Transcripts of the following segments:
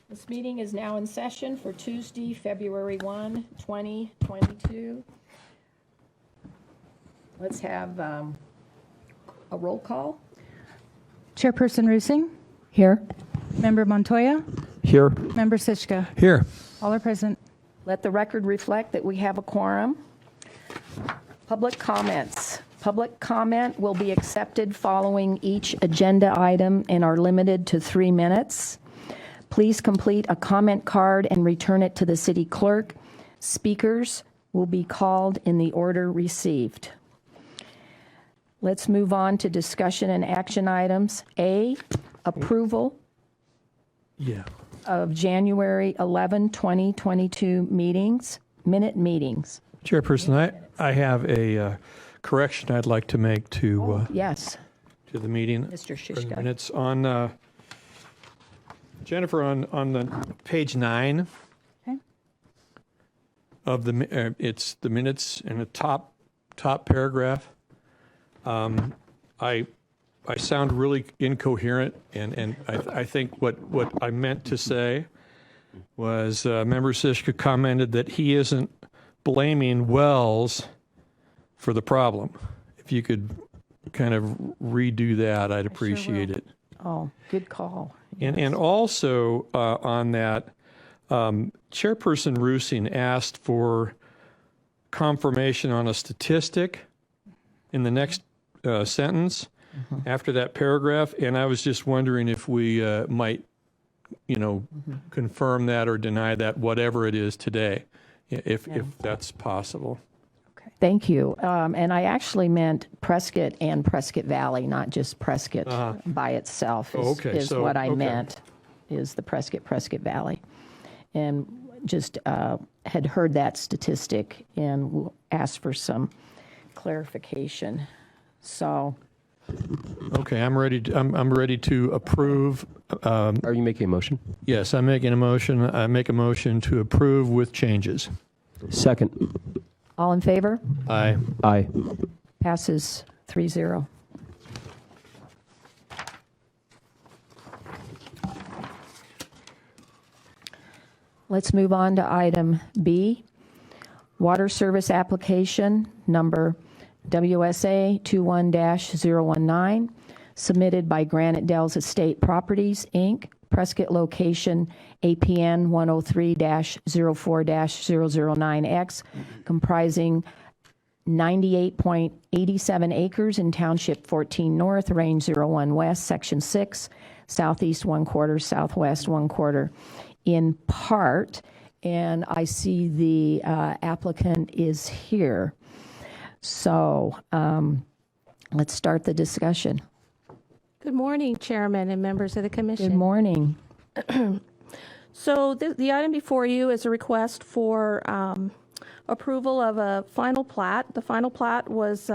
This meeting is now in session for Tuesday, February 1, 2022. Let's have a roll call. Chairperson Rusing? Here. Member Montoya? Here. Member Sichka? Here. All are present. Let the record reflect that we have a quorum. Public comments. Public comment will be accepted following each agenda item and are limited to 3 minutes. Please complete a comment card and return it to the city clerk. Speakers will be called in the order received. Let's move on to discussion and action items. A, approval of January 11, 2022 minute meetings. Chairperson, I have a correction I'd like to make to Yes, to the meeting. Mr. Shishka. And it's on, Jennifer, on the page 9 Okay. of the, it's the minutes in the top paragraph. I sound really incoherent, and I think what I meant to say was Member Sichka commented that he isn't blaming Wells for the problem. If you could kind of redo that, I'd appreciate it. Oh, good call. And also on that, Chairperson Rusing asked for confirmation on a statistic in the next sentence after that paragraph, and I was just wondering if we might, confirm that or deny that, whatever it is today, if that's possible. Okay. Thank you. And I actually meant Prescott and Prescott Valley, not just Prescott by itself is So, what I meant, is the Prescott Valley. And just had heard that statistic and asked for some clarification. So. Okay, I'm ready to approve. Are you making a motion? Yes, I'm making a motion. I make a motion to approve with changes. Second. All in favor? Aye. Aye. Passes 3-0. Let's move on to item B, water service application number WSA 21-019, submitted by Granite Dells Estate Properties, Inc., Prescott location APN 103-04-009X, comprising 98.87 acres in Township 14 North, Range 01 West, Section 6, Southeast 1/4, Southwest 1/4, in part. And I see the applicant is here. So let's start the discussion. Good morning, Chairman and members of the Commission. Good morning. So the item before you is a request for approval of a final plat. The final plat was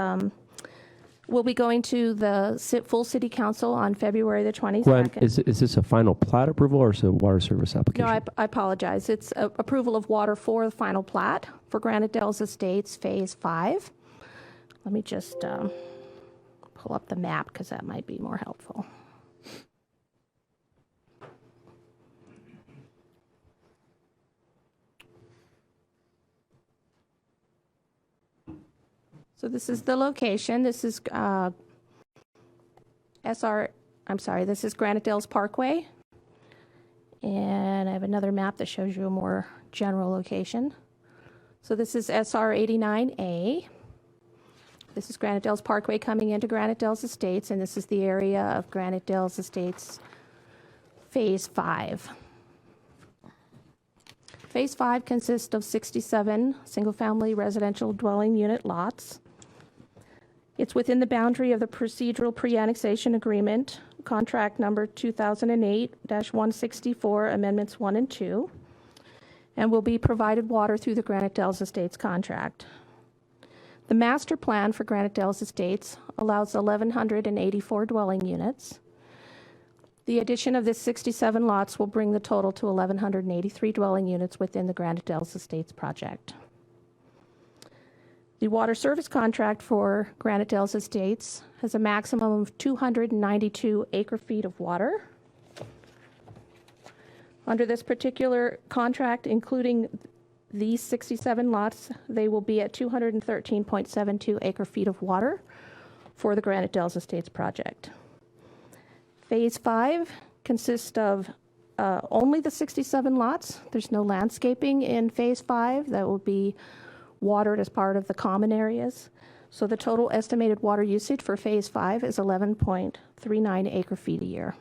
will be going to the full City Council on February the 22nd. Gwen, is this a final plat approval or is it a water service application? No, I apologize. It's approval of water for the final plat for Granite Dells Estates Phase 5. Let me just pull up the map because that might be more helpful. So this is the location. This is this is Granite Dells Parkway. And I have another map that shows you a more general location. So this is SR 89A. This is Granite Dells Parkway coming into Granite Dells Estates, and this is the area of Granite Dells Estates Phase 5. Phase 5 consists of 67 single-family residential dwelling unit lots. It's within the boundary of the procedural pre-annexation agreement, contract number 2008-164, amendments 1 and 2, and will be provided water through the Granite Dells Estates contract. The master plan for Granite Dells Estates allows 1,184 dwelling units. The addition of this 67 lots will bring the total to 1,183 dwelling units within the Granite Dells Estates project. The water service contract for Granite Dells Estates has a maximum of 292 acre-feet of water. Under this particular contract, including these 67 lots, they will be at 213.72 acre-feet of water for the Granite Dells Estates project. Phase 5 consists of only the 67 lots. There's no landscaping in Phase 5. That will be watered as part of the common areas. So the total estimated water usage for Phase 5 is 11.39 acre-feet a year.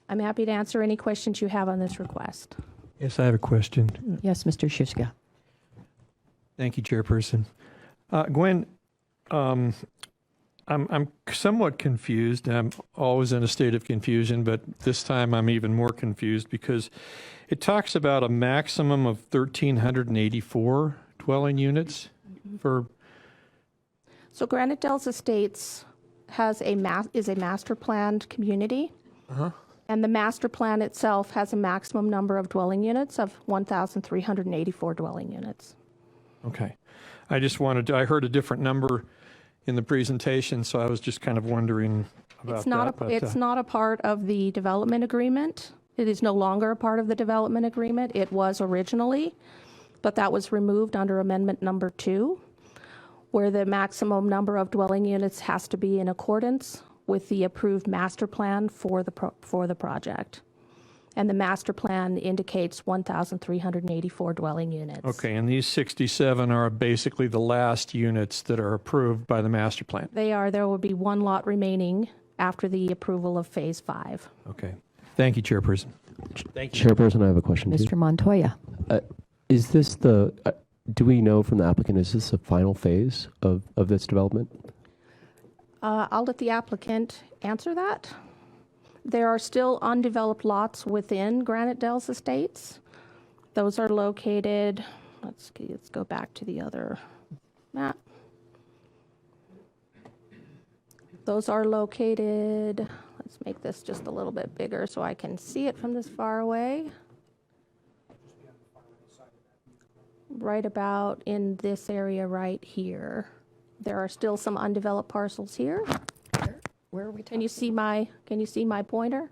I'm happy to answer any questions you have on this request. Yes, I have a question. Yes, Mr. Shishka. Thank you, Chairperson. Gwen, I'm somewhat confused. I'm always in a state of confusion, but this time I'm even more confused because it talks about a maximum of 1,384 dwelling units for. So Granite Dells Estates is a master planned community. And the master plan itself has a maximum number of dwelling units of 1,384 dwelling units. Okay. I heard a different number in the presentation, so I was just kind of wondering about that. It's not a part of the development agreement. It is no longer a part of the development agreement. It was originally, but that was removed under amendment number 2, where the maximum number of dwelling units has to be in accordance with the approved master plan for the project. And the master plan indicates 1,384 dwelling units. Okay, and these 67 are basically the last units that are approved by the master plan. They are. There will be one lot remaining after the approval of Phase 5. Okay. Thank you, Chairperson. Thank you. Chairperson, I have a question too. Mr. Montoya. Is this do we know from the applicant, is this the final phase of this development? I'll let the applicant answer that. There are still undeveloped lots within Granite Dells Estates. Those are located, let's go back to the other map. Those are located, let's make this just a little bit bigger so I can see it from this far away. Right about in this area right here. There are still some undeveloped parcels here. Where are we Can you see my pointer?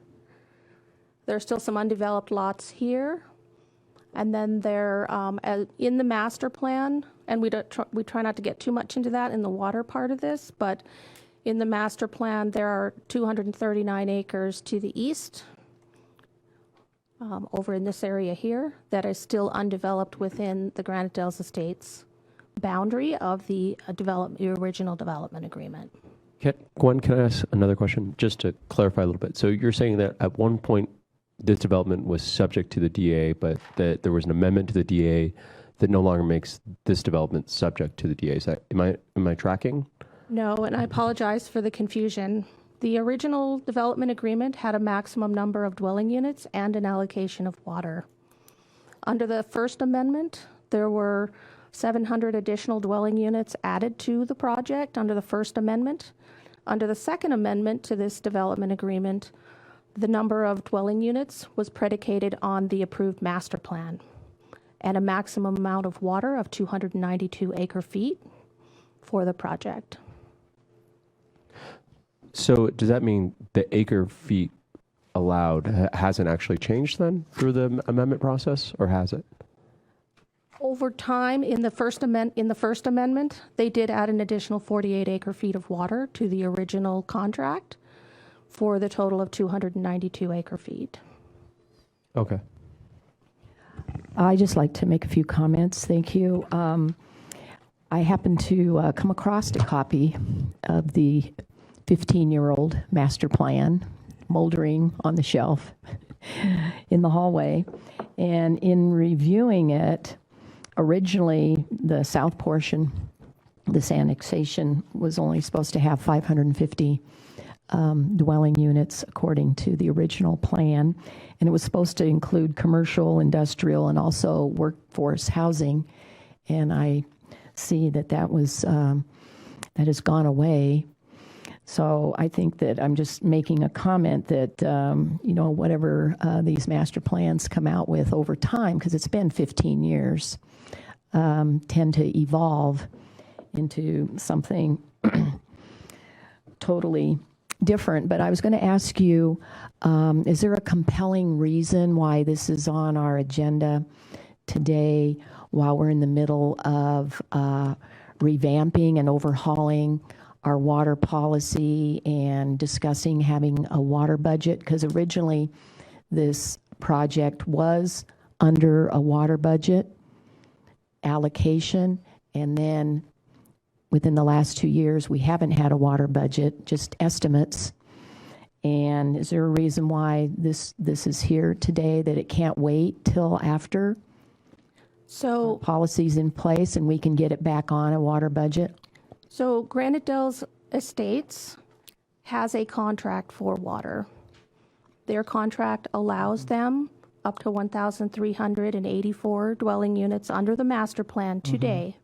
There are still some undeveloped lots here. And then there, in the master plan, and we try not to get too much into that in the water part of this, but in the master plan, there are 239 acres to the east, over in this area here, that is still undeveloped within the Granite Dells Estates boundary of the original development agreement. Gwen, can I ask another question just to clarify a little bit? So you're saying that at one point this development was subject to the DA, but that there was an amendment to the DA that no longer makes this development subject to the DA. Is that, am I tracking? No, and I apologize for the confusion. The original development agreement had a maximum number of dwelling units and an allocation of water. Under the first amendment, there were 700 additional dwelling units added to the project under the first amendment. Under the second amendment to this development agreement, the number of dwelling units was predicated on the approved master plan and a maximum amount of water of 292 acre-feet for the project. So does that mean the acre-feet allowed hasn't actually changed then through the amendment process, or has it? Over time, in the first amendment, they did add an additional 48 acre-feet of water to the original contract for the total of 292 acre-feet. Okay. I'd just like to make a few comments. Thank you. I happened to come across a copy of the 15-year-old master plan moldering on the shelf in the hallway. And in reviewing it, originally the south portion, this annexation, was only supposed to have 550 dwelling units according to the original plan. And it was supposed to include commercial, industrial, and also workforce housing. And I see that that has gone away. So I think that I'm just making a comment that, whatever these master plans come out with over time, because it's been 15 years, tend to evolve into something totally different, but I was going to ask you, is there a compelling reason why this is on our agenda today while we're in the middle of revamping and overhauling our water policy and discussing having a water budget? Because originally this project was under a water budget allocation, and then within the last 2 years, we haven't had a water budget, just estimates. And is there a reason why this is here today, that it can't wait till after So, policy's in place and we can get it back on a water budget? so Granite Dells Estates has a contract for water. Their contract allows them up to 1,384 dwelling units under the master plan today.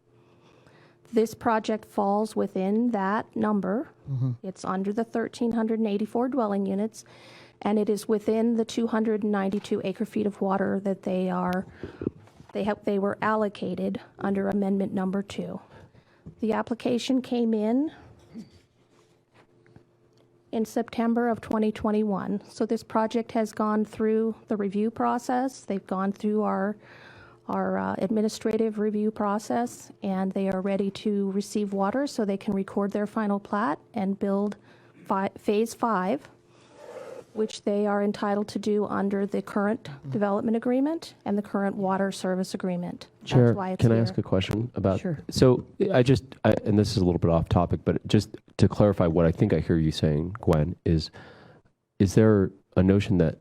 This project falls within that number. It's under the 1,384 dwelling units, and it is within the 292 acre feet of water that they were allocated under amendment number 2. The application came in September of 2021. So this project has gone through the review process. They've gone through our administrative review process, and they are ready to receive water so they can record their final plat and build phase 5, which they are entitled to do under the current development agreement and the current water service agreement. Chair, That's why it's can I here. ask a question about? Sure. So and this is a little bit off topic, but just to clarify what I think I hear you saying, Gwen, is there a notion that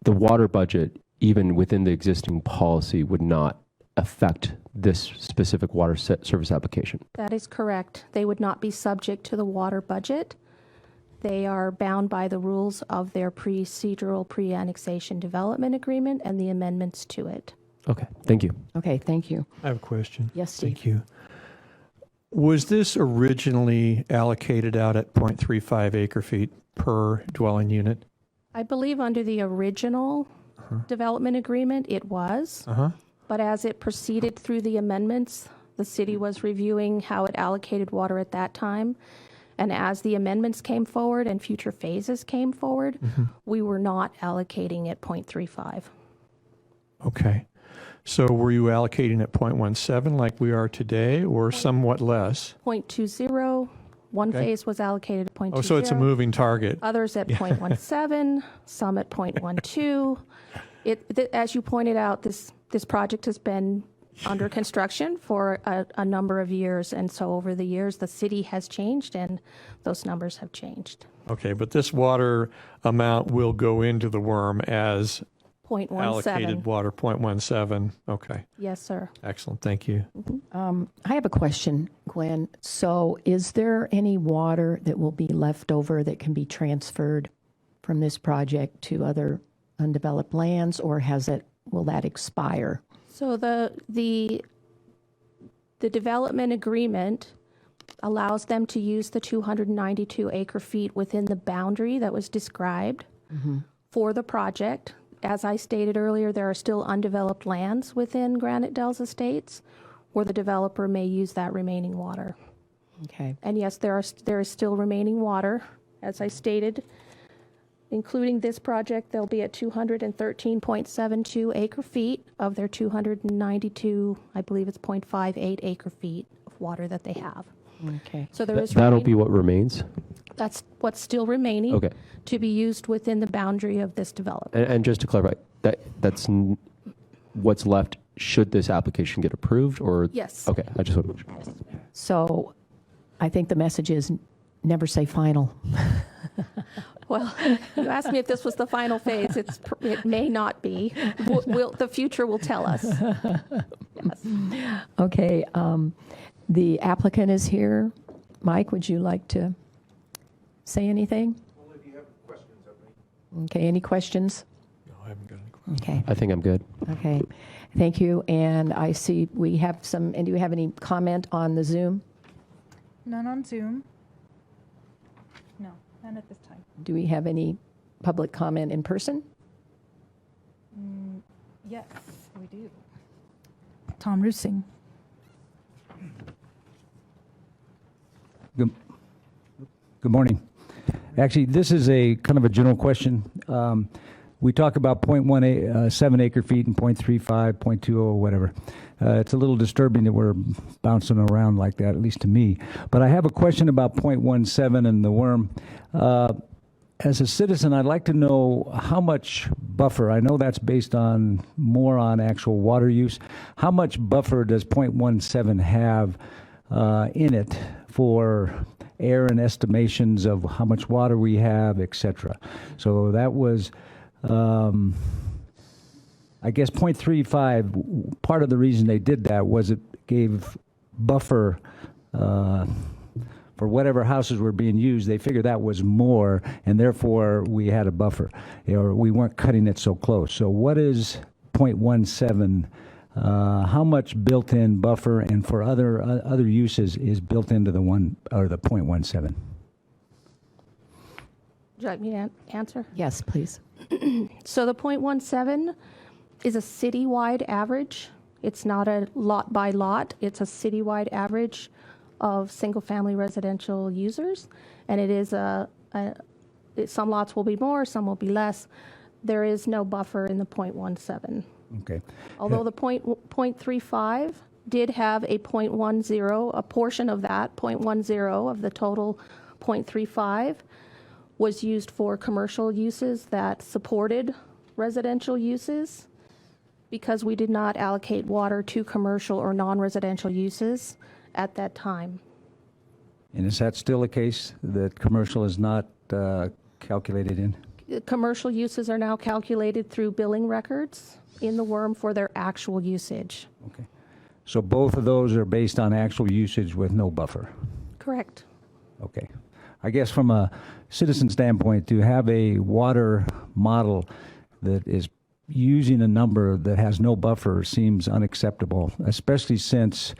the water budget, even within the existing policy, would not affect this specific water service application? That is correct. They would not be subject to the water budget. They are bound by the rules of their procedural pre-annexation development agreement and the amendments to it. Okay, thank you. Okay, thank you. I have a question. Yes, Steve. Thank you. Was this originally allocated out at 0.35 acre feet per dwelling unit? I believe under the original development agreement, it was. But as it proceeded through the amendments, the city was reviewing how it allocated water at that time. And as the amendments came forward and future phases came forward, we were not allocating at 0.35. Okay. So were you allocating at 0.17 like we are today, or somewhat less? 0.20, one Okay. phase was allocated at 0.20. Oh, so it's a moving target. Others at 0.17, some at 0.12. As you pointed out, this project has been under construction for a number of years, and so over the years, the city has changed, and those numbers have changed. Okay, but this water amount will go into the worm as 0.17. allocated water, 0.17. Okay, Yes, sir. excellent. Thank you. I have a question, Gwen. So is there any water that will be left over that can be transferred from this project to other undeveloped lands, or will that expire? So the development agreement allows them to use the 292 acre feet within the boundary that was described for the project. As I stated earlier, there are still undeveloped lands within Granite Dells Estates where the developer may use that remaining water. Okay. And yes, there is still remaining water. As I stated, including this project, they'll be at 213.72 acre feet of their 292, I believe it's 0.58 acre feet of water that they have. Okay. So there is That'll remaining- be what remains? That's what's still remaining Okay. to be used within the boundary of this development. And just to clarify, that's what's left should this application get approved, or? Yes. Okay, I just want to make sure. So I think the message is never say final. Well, you asked me if this was the final phase. It may not be. The future will tell us. Okay. The applicant is here. Mike, would you like to say anything? Only if you have questions of me. Okay, any questions? No, I haven't got any questions. Okay, I think I'm good. okay. Thank you. And I see we have some, and do we have any comment on the Zoom? None on Zoom. No, none at this time. Do we have any public comment in person? Yes, we do. Tom Rusing. Good morning. Actually, this is a kind of a general question. We talk about 0.17 acre feet and 0.35, 0.20, whatever. It's a little disturbing that we're bouncing around like that, at least to me. But I have a question about 0.17 and the worm. As a citizen, I'd like to know how much buffer, I know that's based on more on actual water use. How much buffer does 0.17 have in it for air and estimations of how much water we have, et cetera? So that was, I guess 0.35, part of the reason they did that was it gave buffer for whatever houses were being used. They figured that was more, and therefore we had a buffer, or we weren't cutting it so close. So what is 0.17? How much built-in buffer, and for other uses, is built into the 0.17? Would you like me to answer? Yes, please. So the 0.17 is a citywide average. It's not a lot by lot. It's a citywide average of single-family residential users, and it is some lots will be more, some will be less. There is no buffer in the 0.17. Okay. Although the 0.35 did have a 0.10, a portion of that 0.10 of the total 0.35 was used for commercial uses that supported residential uses, because we did not allocate water to commercial or non-residential uses at that time. And is that still the case, that commercial is not calculated in? Commercial uses are now calculated through billing records in the worm for their actual usage. Okay. So both of those are based on actual usage with no buffer? Correct. Okay. I guess from a citizen standpoint, to have a water model that is using a number that has no buffer seems unacceptable, especially since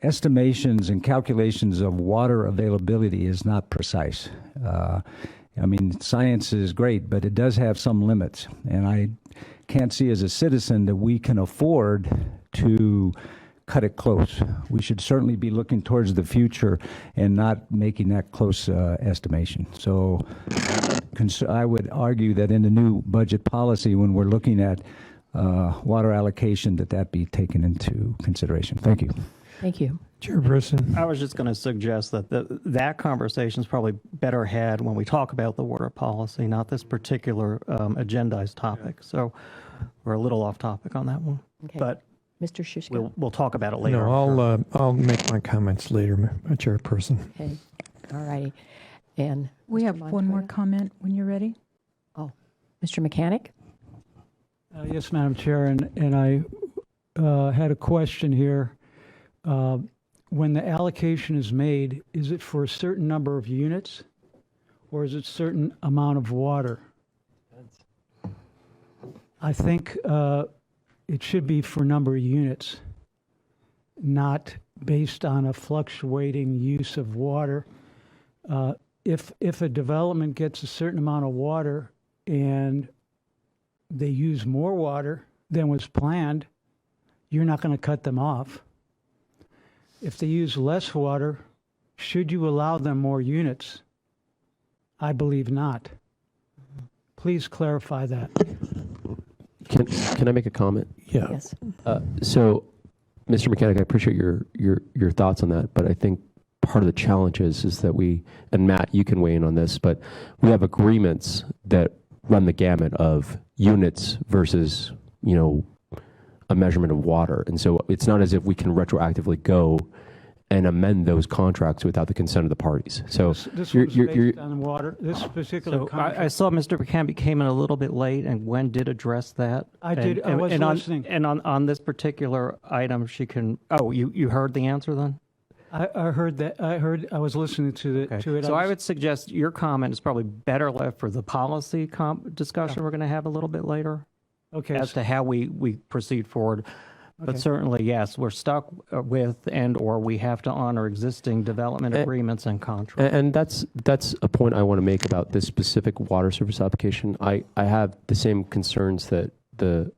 estimations and calculations of water availability is not precise. I mean, science is great, but it does have some limits. And I can't see as a citizen that we can afford to cut it close. We should certainly be looking towards the future and not making that close estimation. So I would argue that in the new budget policy, when we're looking at water allocation, that be taken into consideration. Thank you. Thank you. Chairperson. I was just going to suggest that that conversation is probably better had when we talk about the water policy, not this particular agendized topic. So we're a little off topic on that one. Okay. But Mr. Shishko. we'll talk about it later. No, I'll make my comments later, Chairperson. Okay. All righty. And We Mr. have one more Montoya? comment when you're ready. Oh, Mr. Mechanic? Yes, Madam Chair, and I had a question here. When the allocation is made, is it for a certain number of units, or is it a certain amount of water? I think it should be for number of units, not based on a fluctuating use of water. If a development gets a certain amount of water and they use more water than was planned, you're not going to cut them off. If they use less water, should you allow them more units? I believe not. Please clarify that. Can I make a comment? Yeah. Yes. So, Mr. Mechanic, I appreciate your thoughts on that, but I think part of the challenge is that and Matt, you can weigh in on this, but we have agreements that run the gamut of units versus, a measurement of water. And so it's not as if we can retroactively go and amend those contracts without the consent of the parties. So This was based on water, this particular So contract. I saw Mr. McCamby came in a little bit late, and Gwen did address that. I did. I was listening. And on this particular item, she can. Oh, you heard the answer then? I heard that. I was listening to it. So I would suggest your comment is probably better left for the policy discussion we're going to have a little bit later. Okay. As to how we proceed forward. But Okay. certainly, yes, we're stuck with or we have to honor existing development agreements and contracts. And that's a point I want to make about this specific water service application. I have the same concerns that the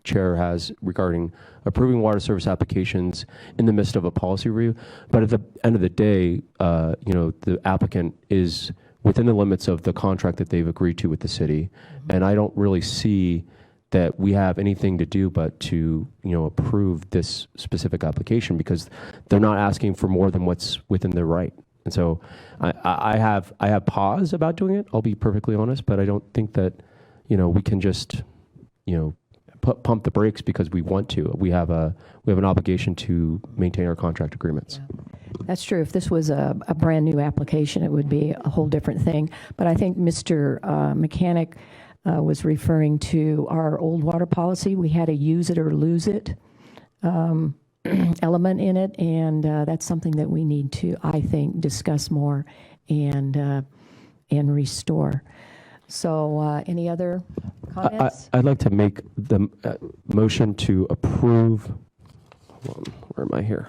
chair has regarding approving water service applications in the midst of a policy review. But at the end of the day, the applicant is within the limits of the contract that they've agreed to with the city. And I don't really see that we have anything to do but to, approve this specific application, because they're not asking for more than what's within their right. And so I have pause about doing it, I'll be perfectly honest, but I don't think that, we can just, pump the brakes because we want to. We have an obligation to maintain our contract agreements. That's true. If this was a brand new application, it would be a whole different thing. But I think Mr. Mechanic was referring to our old water policy. We had a use it or lose it element in it, and that's something that we need to, I think, discuss more and restore. So any other comments? I'd like to make the motion to approve. Hold on, where am I here?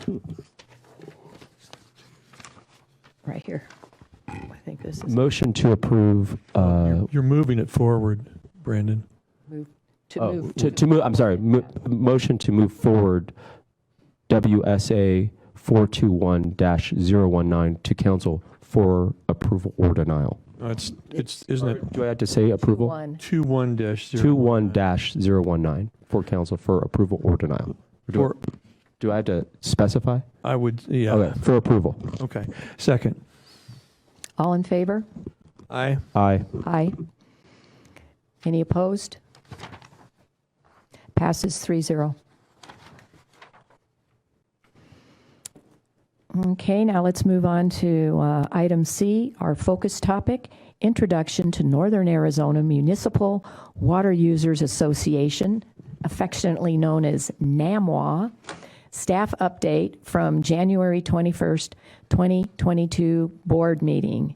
Right here. I think this is Motion to approve. You're moving it forward, Brandon. move to Oh, move. to move. I'm sorry. Motion to move forward. WSA 421-019 to council for approval or denial. Isn't it Do I have to say approval? 21. 21-019 for council for approval or denial. Do I have to specify? I would, yeah. Okay, for approval. Okay. Second. All in favor? Aye. Aye. Aye. Any opposed? Passes 3-0. Okay, now let's move on to item C, our focus topic, Introduction to Northern Arizona Municipal Water Users Association, affectionately known as NAMWA, staff update from January 21st, 2022 board meeting.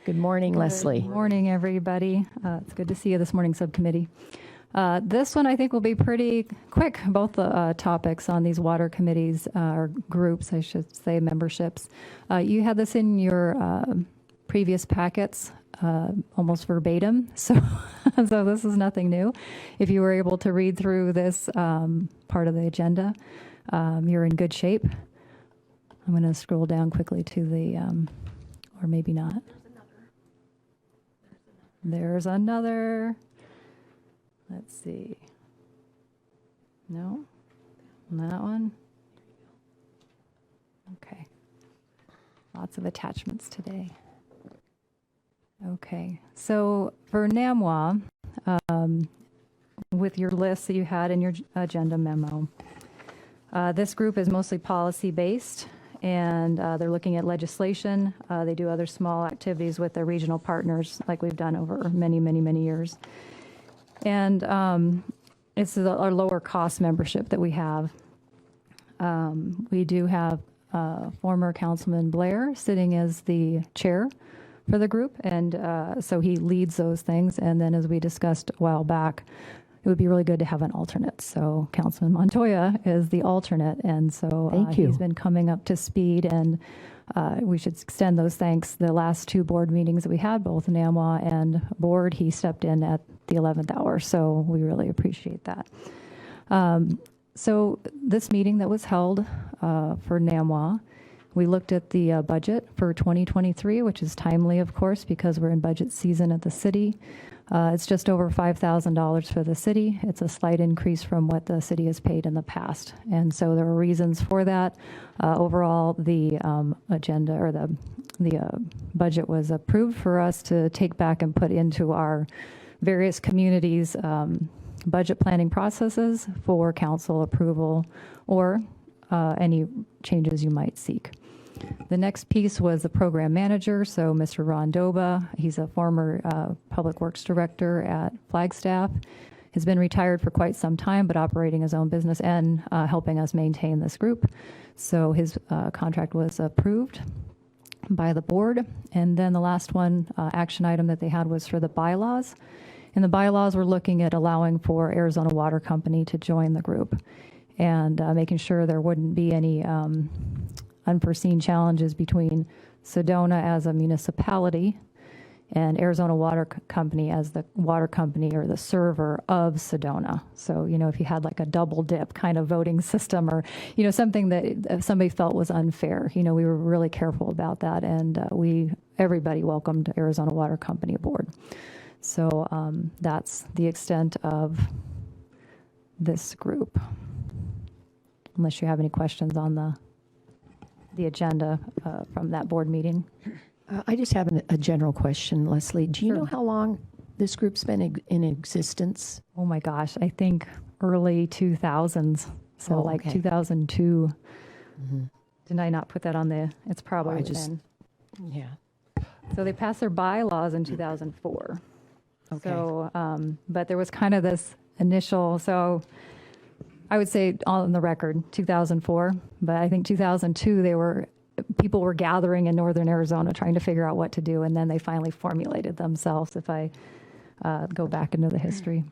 Good morning, Leslie. Good morning, everybody. It's good to see you this morning, subcommittee. This one I think will be pretty quick, both the topics on these water committees, or groups, I should say, memberships. You had this in your previous packets, almost verbatim, so this is nothing new. If you were able to read through this part of the agenda, you're in good shape. I'm going to scroll down quickly to the, or maybe not. There's another. Let's see. No? That one? Okay. Lots of attachments today. Okay. So for NAMWA, with your list that you had in your agenda memo, this group is mostly policy-based, and they're looking at legislation. They do other small activities with their regional partners, like we've done over many, many, many years. And it's our lower cost membership that we have. We do have former Councilman Blair sitting as the chair for the group, and so he leads those things. And then, as we discussed a while back, it would be really good to have an alternate. So Councilman Montoya is the alternate, and so Thank you. he's been coming up to speed, and we should extend those thanks. The last two board meetings that we had, both NAMWA and board, he stepped in at the 11th hour, so we really appreciate that. So this meeting that was held for NAMWA, we looked at the budget for 2023, which is timely, of course, because we're in budget season at the city. It's just over $5,000 for the city. It's a slight increase from what the city has paid in the past. And so there are reasons for that. Overall, the agenda or the budget was approved for us to take back and put into our various communities' budget planning processes for council approval or any changes you might seek. The next piece was the program manager. So Mr. Ron Doba, he's a former public works director at Flagstaff, has been retired for quite some time, but operating his own business and helping us maintain this group. So his contract was approved by the board. And then the last one, action item that they had was for the bylaws. In the bylaws, we're looking at allowing for Arizona Water Company to join the group and making sure there wouldn't be any unforeseen challenges between Sedona as a municipality and Arizona Water Company as the water company or the server of Sedona. So, if you had like a double dip kind of voting system or, something that somebody felt was unfair, we were really careful about that. And everybody welcomed Arizona Water Company aboard. So that's the extent of this group. Unless you have any questions on the agenda from that board meeting. I just have a general question, Leslie. Do you Sure. know how long this group's been in existence? Oh my gosh, I think early 2000s. So Oh, like okay. 2002. Did I not put that on the, it's probably I just- within. Yeah. So they passed their bylaws in 2004. Okay. So, but there was kind of this initial, so I would say on the record, 2004, but I think 2002, people were gathering in northern Arizona trying to figure out what to do, and then they finally formulated themselves, if I go back into the history,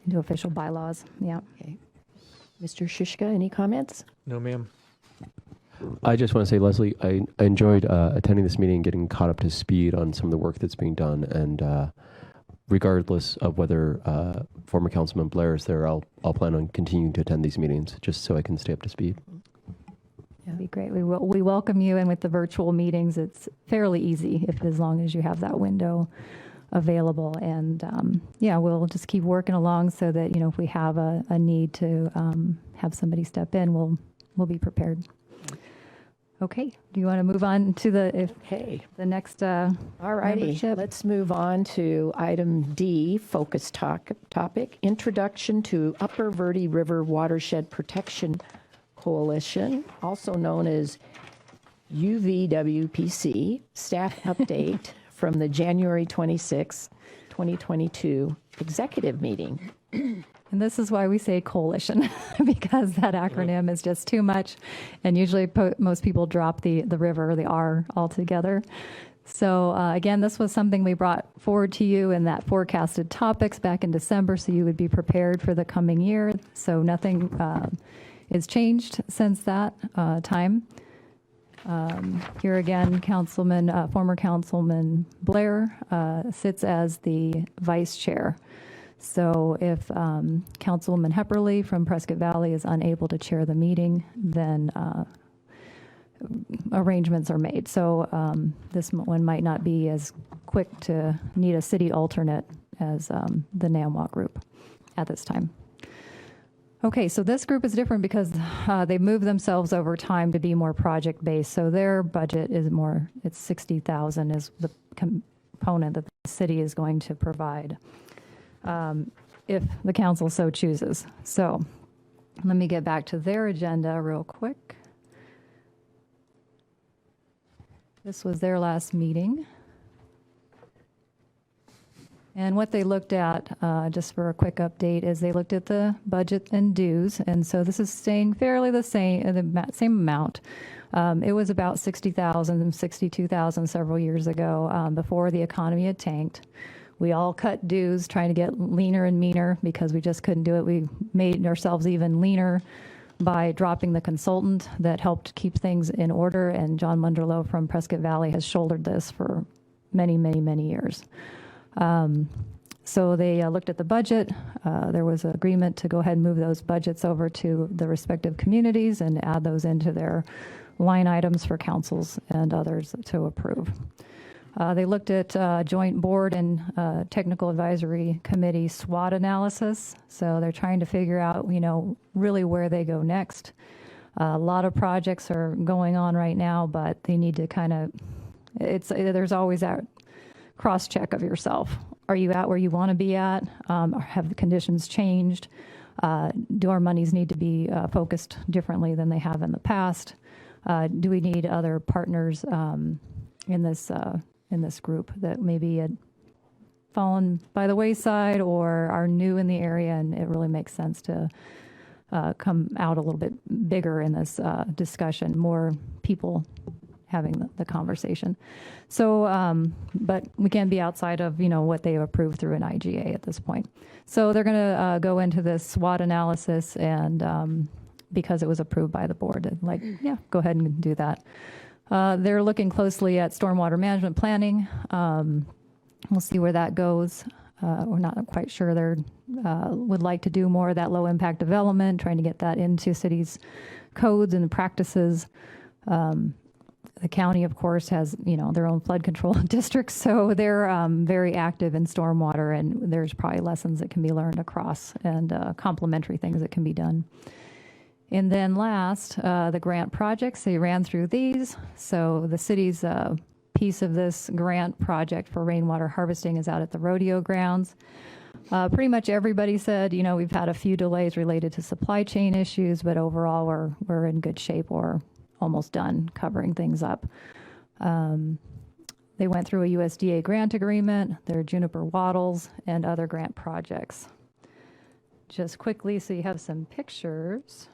into official bylaws, yeah. Okay. Mr. Shishka, any comments? No, ma'am. I just want to say, Leslie, I enjoyed attending this meeting and getting caught up to speed on some of the work that's being done. And regardless of whether former Councilman Blair is there, I'll plan on continuing to attend these meetings just so I can stay up to speed. That'd be great. We welcome you, and with the virtual meetings, it's fairly easy as long as you have that window available. And yeah, we'll just keep working along so that, if we have a need to have somebody step in, we'll be prepared. Okay, do you want to move on to the next All righty, membership? let's move on to item D, focus topic, Introduction to Upper Verde River Watershed Protection Coalition, also known as UVWPC, staff update from the January 26, 2022 executive meeting. And this is why we say coalition, because that acronym is just too much. And usually most people drop the river, or the R altogether. So again, this was something we brought forward to you in that forecasted topics back in December, so you would be prepared for the coming year. So nothing has changed since that time. Here again, former Councilman Blair sits as the vice chair. So if Councilwoman Hepperly from Prescott Valley is unable to chair the meeting, then arrangements are made. So this one might not be as quick to need a city alternate as the NAMWA group at this time. Okay, so this group is different because they moved themselves over time to be more project-based. So their budget is it's 60,000 is the component that the city is going to provide. If the council so chooses. So let me get back to their agenda real quick. This was their last meeting. And what they looked at, just for a quick update, is they looked at the budget and dues. And so this is staying fairly the same amount. It was about 60,000 and 62,000 several years ago, before the economy had tanked. We all cut dues, trying to get leaner and meaner because we just couldn't do it. We made ourselves even leaner by dropping the consultant that helped keep things in order. And John Munderloh from Prescott Valley has shouldered this for many, many, many years. So they looked at the budget. There was an agreement to go ahead and move those budgets over to the respective communities and add those into their line items for councils and others to approve. They looked at joint board and technical advisory committee SWOT analysis. So they're trying to figure out, really where they go next. A lot of projects are going on right now, but they need to there's always that cross check of yourself. Are you at where you want to be at? Or have the conditions changed? Do our monies need to be focused differently than they have in the past? Do we need other partners in this group that maybe had fallen by the wayside or are new in the area, and it really makes sense to come out a little bit bigger in this discussion, more people having the conversation. So, but we can't be outside of, what they've approved through an IGA at this point. So they're going to go into this SWOT analysis, and because it was approved by the board, go ahead and do that. They're looking closely at stormwater management planning. We'll see where that goes. We're not quite sure. They would like to do more of that low impact development, trying to get that into cities' codes and practices. The county, of course, has, their own flood control districts, so they're very active in stormwater, and there's probably lessons that can be learned across and complementary things that can be done. And then last, the grant projects, they ran through these. So the city's piece of this grant project for rainwater harvesting is out at the rodeo grounds. Pretty much everybody said, we've had a few delays related to supply chain issues, but overall we're in good shape or almost done covering things up. They went through a USDA grant agreement, their juniper wattles, and other grant projects. Just quickly, so you have some pictures.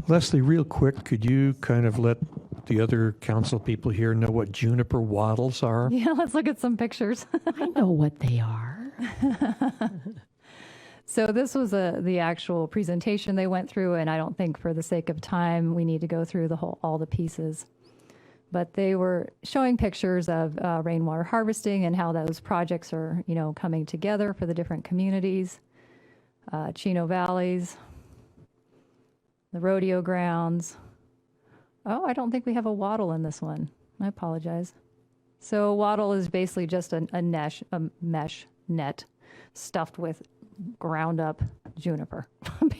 Leslie, real quick, could you kind of let the other council people here know what juniper wattles are? Yeah, let's look at some pictures. I know what they are. So this was the actual presentation they went through, and I don't think for the sake of time we need to go through all the pieces. But they were showing pictures of rainwater harvesting and how those projects are, coming together for the different communities, Chino Valleys, the rodeo grounds. Oh, I don't think we have a wattle in this one. I apologize. So wattle is basically just a mesh net stuffed with ground up juniper,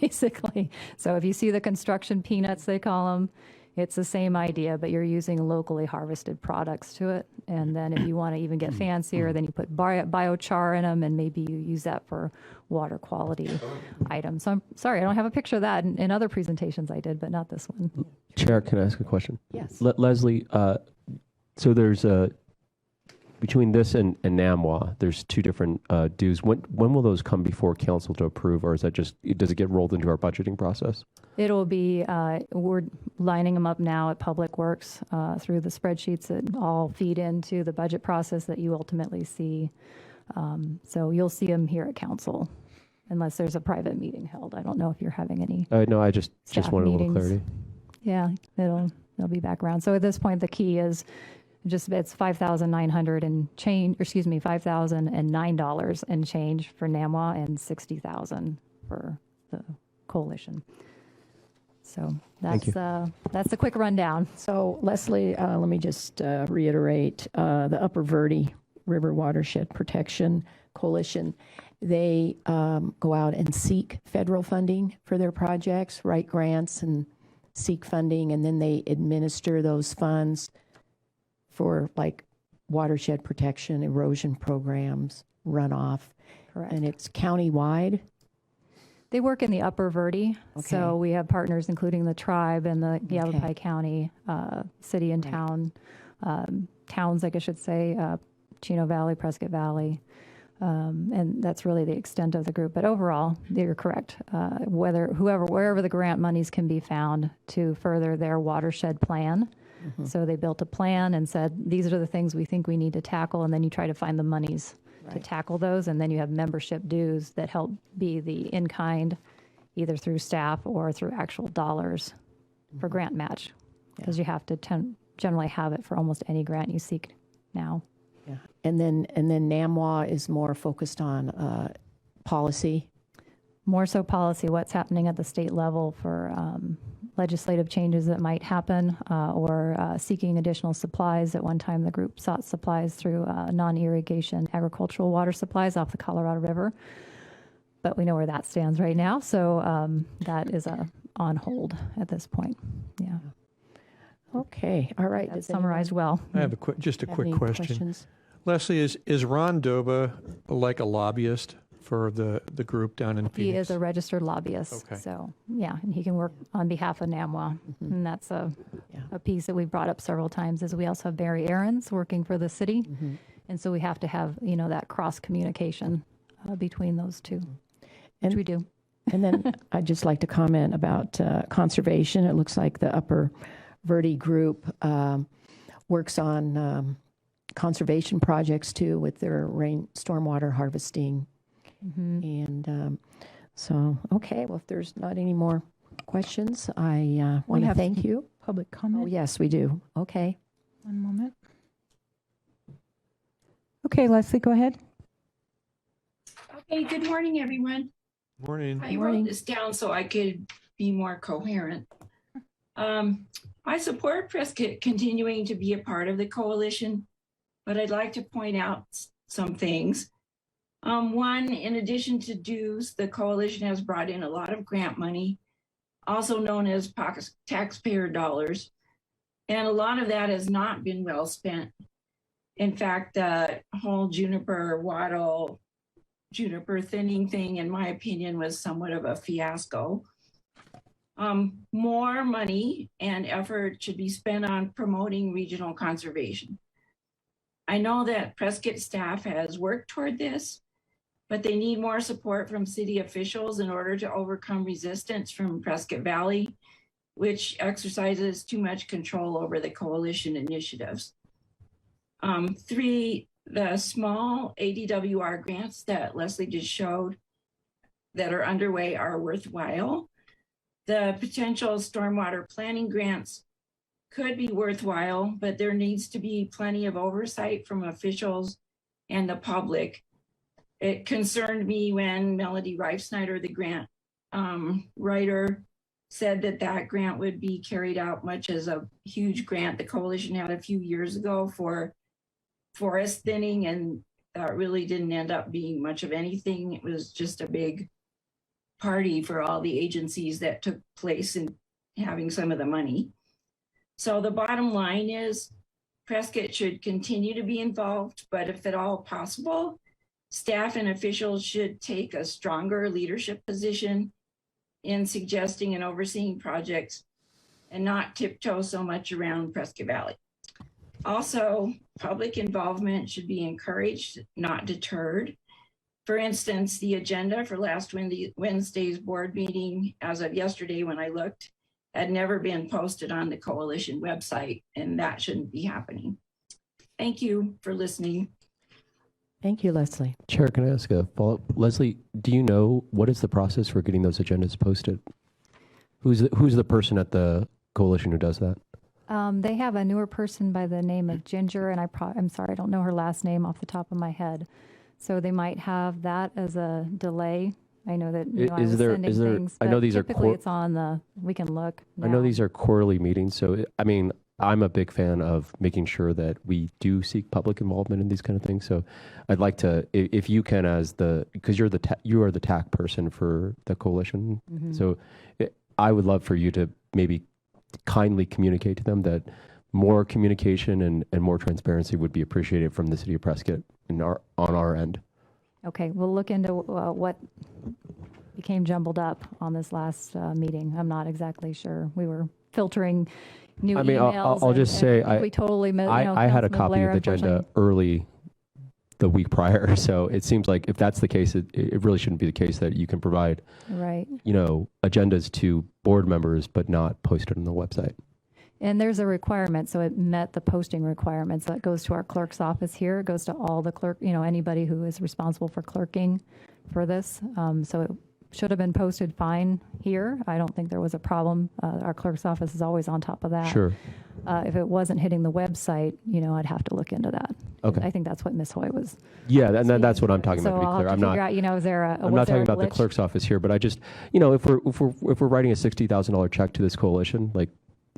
basically. So if you see the construction peanuts, they call them, it's the same idea, but you're using locally harvested products to it. And then if you want to even get fancier, then you put biochar in them, and maybe you use that for water quality items. So I'm sorry, I don't have a picture of that. In other presentations I did, but not this one. Chair, can I ask a question? Yes. Leslie, so there's between this and NAMWA, there's two different dues. When will those come before council to approve, or is that does it get rolled into our budgeting process? It'll be, we're lining them up now at Public Works through the spreadsheets that all feed into the budget process that you ultimately see. So you'll see them here at council, unless there's a private meeting held. I don't know if you're having any. No, I just wanted a little meetings. clarity. Yeah, it'll be back around. So at this point, the key is it's $5,900 and change, or excuse me, $5,009 and change for NAMWA and $60,000 for the coalition. So that's a quick rundown. So Leslie, let me just reiterate, the Upper Verde River Watershed Protection Coalition, they go out and seek federal funding for their projects, write grants and seek funding, and then they administer those funds for like watershed protection, erosion programs, runoff. Correct. And it's county-wide? They work in the Upper Verde, so we have partners including the tribe and the Yavapai County, city and town, towns, like I should say, Chino Valley, Prescott Valley, and that's really the extent of the group. But overall, you're correct. Wherever the grant monies can be found to further their watershed plan. Mm-hmm. So they built a plan and said, these are the things we think we need to tackle, and then you try to find the monies to tackle those, and then you have membership dues that help be the in-kind, either through staff or through actual dollars for grant match, because you have to generally have it for almost any grant you seek now. Yeah. And then NAMWA is more focused on policy. More so policy, what's happening at the state level for legislative changes that might happen, or seeking additional supplies. At one time, the group sought supplies through non-irrigation agricultural water supplies off the Colorado River. But we know where that stands right now, so that is on hold at this point. Yeah. Okay, all right. That's summarized well. I have a quick question. Questions? Leslie, is Ron Doba like a lobbyist for the group down in Phoenix? He is a registered lobbyist. Okay. So, yeah, and he can work on behalf of NAMWA. Mm-hmm. And that's a piece that we've brought up several times, is we also have Barry Aarons working for the city. Mm-hmm. And so we have to have, that cross communication between those two, which we do. And then I'd just like to comment about conservation. It looks like the Upper Verde group works on conservation projects too, with their stormwater harvesting. Mm-hmm. And so, okay, well, if there's not any more questions, I want to thank you. public Oh, comment. yes, we do. Okay. One moment. Okay, Leslie, go ahead. Okay, good morning, everyone. Morning. I morning. wrote this down so I could be more coherent. I support Prescott continuing to be a part of the coalition, but I'd like to point out some things. One, in addition to dues, the coalition has brought in a lot of grant money, also known as taxpayer dollars, and a lot of that has not been well spent. In fact, the whole juniper thinning thing, in my opinion, was somewhat of a fiasco. More money and effort should be spent on promoting regional conservation. I know that Prescott staff has worked toward this, but they need more support from city officials in order to overcome resistance from Prescott Valley, which exercises too much control over the coalition initiatives. 3, the small ADWR grants that Leslie just showed that are underway are worthwhile. The potential stormwater planning grants could be worthwhile, but there needs to be plenty of oversight from officials and the public. It concerned me when Melody Reifsnyder, the grant writer, said that that grant would be carried out much as a huge grant the coalition had a few years ago for forest thinning, and that really didn't end up being much of anything. It was just a big party for all the agencies that took place in having some of the money. So the bottom line is Prescott should continue to be involved, but if at all possible, staff and officials should take a stronger leadership position in suggesting and overseeing projects and not tiptoe so much around Prescott Valley. Also, public involvement should be encouraged, not deterred. For instance, the agenda for last Wednesday's board meeting, as of yesterday when I looked, had never been posted on the coalition website, and that shouldn't be happening. Thank you for listening. Thank you, Leslie. Chair, can I ask a follow-up? Leslie, do you know what is the process for getting those agendas posted? Who's the person at the coalition who does that? They have a newer person by the name of Ginger, and I'm sorry, I don't know her last name off the top of my head. So they might have that as a delay. I know that I was sending things. I know these are typically it's on the. We can look. I know now. these are quarterly meetings, so I mean, I'm a big fan of making sure that we do seek public involvement in these kind of things. So I'd like to, if you can, because you are the TAC person for the coalition. Mm-hmm. So I would love for you to maybe kindly communicate to them that more communication and more transparency would be appreciated from the city of Prescott on our end. Okay, we'll look into what became jumbled up on this last meeting. I'm not exactly sure. We were filtering new I mean, emails. I'll just say we totally missed. I had a Councilman copy Blair, of the agenda unfortunately. early the week prior, so it seems like if that's the case, it really shouldn't be the case that you can provide, Right. agendas to board members but not post it on the website. And there's a requirement, so it met the posting requirements. That goes to our clerk's office here. It goes to all the clerk, anybody who is responsible for clerking for this. So it should have been posted fine here. I don't think there was a problem. Our clerk's office is always on top of that. Sure. If it wasn't hitting the website, I'd have to look into that. Okay. I think that's what Ms. Hoy was. Yeah, and that's what I'm talking So about. To be I'll clear, have to figure out, is there a I'm not talking about the clerk's office here, but I just, if we're writing a $60,000 check to this coalition, like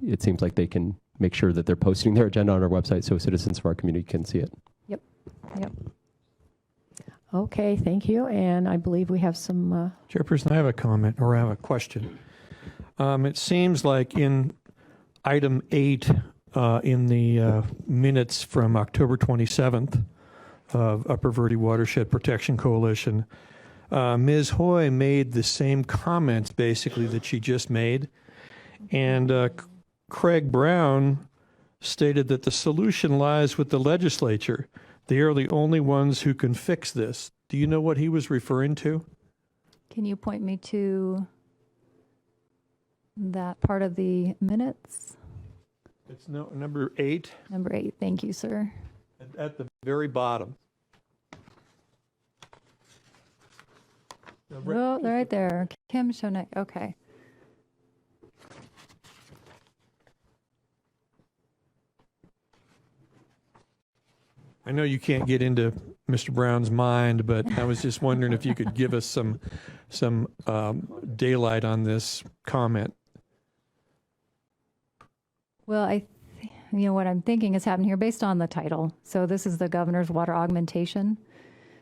it seems like they can make sure that they're posting their agenda on our website so citizens of our community can see it. Yep. Okay, thank you. And I believe we have some, Chairperson, I have a comment or I have a question. It seems like in item 8 in the minutes from October 27th of Upper Verde Watershed Protection Coalition, Ms. Hoy made the same comments basically that she just made. And Craig Brown stated that the solution lies with the legislature. They are the only ones who can fix this. Do you know what he was referring to? Can you point me to that part of the minutes? It's number 8 Number 8. Thank you, sir. at the very bottom. Oh, they're right there. Kim Shonek. Okay. I know you can't get into Mr. Brown's mind, but I was just wondering if you could give us some daylight on this comment. Well, what I'm thinking is happening here based on the title. So this is the governor's water augmentation.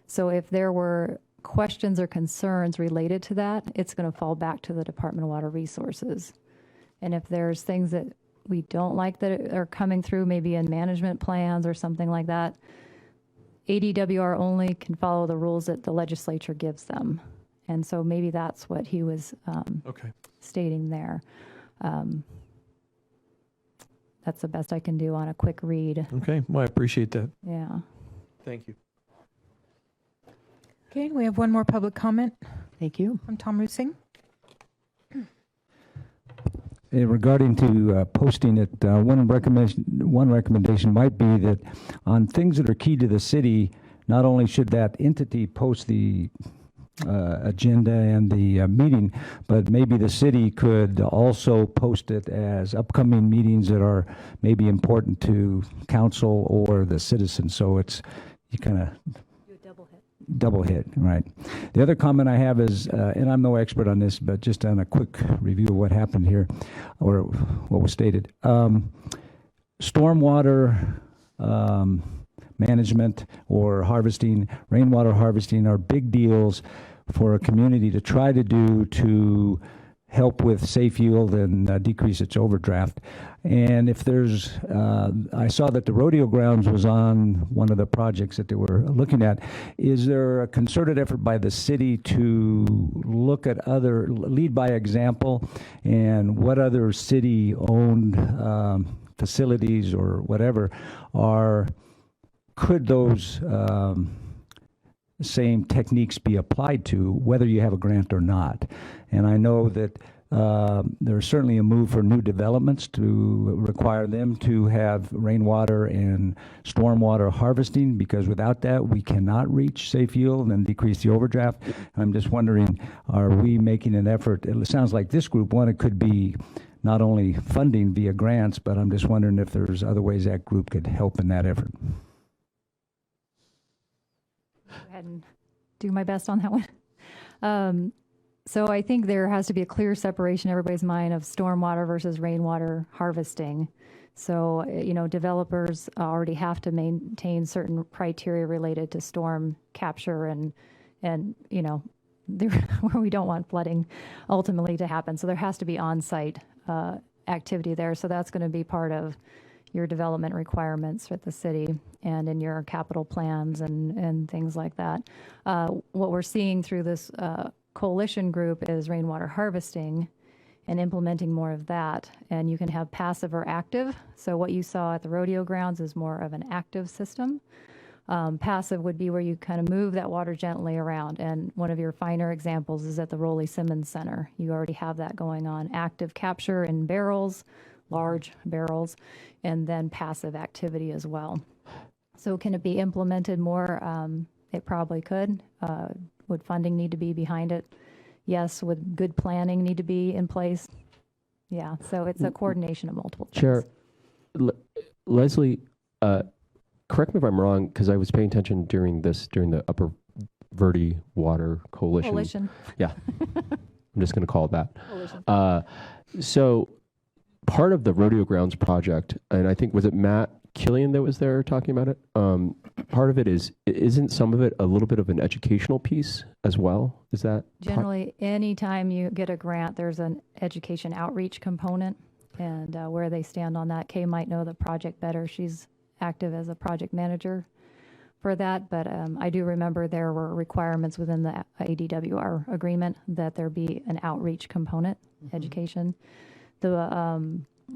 So if there were questions or concerns related to that, it's going to fall back to the Department of Water Resources. And if there's things that we don't like that are coming through, maybe in management plans or something like that, ADWR only can follow the rules that the legislature gives them. And so maybe that's what he was Okay. stating there. That's the best I can do on a quick read. Okay. Well, I appreciate that. Yeah. Thank you. Okay, we have one more public comment Thank you. from Tom Rusing. Regarding to posting it, one recommendation might be that on things that are key to the city, not only should that entity post the agenda and the meeting, but maybe the city could also post it as upcoming meetings that are maybe important to council or the citizens. So it's, you kind of double hit, right? The other comment I have is, and I'm no expert on this, but just on a quick review of what happened here, or what was stated. Stormwater management or harvesting, rainwater harvesting are big deals for a community to try to do to help with safe yield and decrease its overdraft. And if there's, I saw that the rodeo grounds was on one of the projects that they were looking at. Is there a concerted effort by the city to look at lead by example, and what other city-owned facilities or whatever could those same techniques be applied to, whether you have a grant or not? And I know that there's certainly a move for new developments to require them to have rainwater and stormwater harvesting, because without that, we cannot reach safe yield and decrease the overdraft. I'm just wondering, are we making an effort? It sounds like this group, one, it could be not only funding via grants, but I'm just wondering if there's other ways that group could help in that effort. Go ahead and do my best on that one. So I think there has to be a clear separation in everybody's mind of stormwater versus rainwater harvesting. So, developers already have to maintain certain criteria related to storm capture and where we don't want flooding ultimately to happen. So there has to be on-site activity there. So that's going to be part of your development requirements at the city and in your capital plans and things like that. What we're seeing through this coalition group is rainwater harvesting and implementing more of that. And you can have passive or active. So what you saw at the rodeo grounds is more of an active system. Passive would be where you kind of move that water gently around. And one of your finer examples is at the Rowley Simmons Center. You already have that going on. Active capture in barrels, large barrels, and then passive activity as well. So can it be implemented more? It probably could. Would funding need to be behind it? Yes. Would good planning need to be in place? Yeah. So it's a coordination of multiple things. Chair, Leslie, correct me if I'm wrong, because I was paying attention during the Upper Verde Water Coalition. Yeah. I'm just going to call it that. Coalition. So part of the Rodeo Grounds project, and I think, was it Matt Killian that was there talking about it? Part of it isn't some of it a little bit of an educational piece as well? Is that Generally, anytime you get a grant, there's an education outreach component, and where they stand on that. Kay might know the project better. She's active as a project manager for that, but I do remember there were requirements within the ADWR agreement that there be an outreach component, education.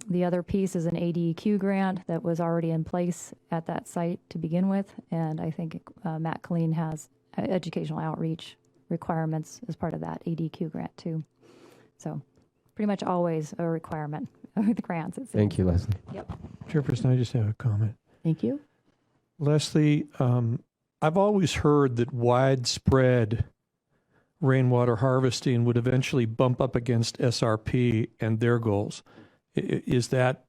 The other piece is an ADEQ grant that was already in place at that site to begin with, and I think Matt Colleen has educational outreach requirements as part of that ADEQ grant too. So pretty much always a requirement with grants. It seems. Thank you, Leslie. Yep. Chairperson, I just have a comment. Thank you. Leslie, I've always heard that widespread rainwater harvesting would eventually bump up against SRP and their goals. Is that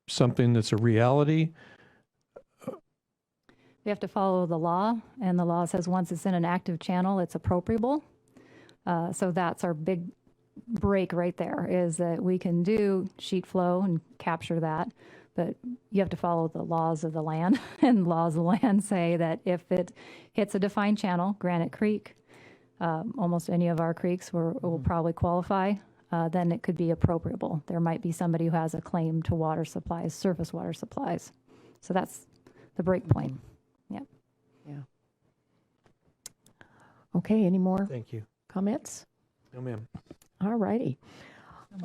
something that's a reality? We have to follow the law, and the law says once it's in an active channel, it's appropriable. So that's our big break right there, is that we can do sheet flow and capture that, but you have to follow the laws of the land. And laws of the land say that if it hits a defined channel, Granite Creek, almost any of our creeks will probably qualify, then it could be appropriable. There might be somebody who has a claim to water supplies, surface water supplies. So that's the break point. Yep. Yeah. Okay, any more Thank you. comments? No, ma'am. All righty.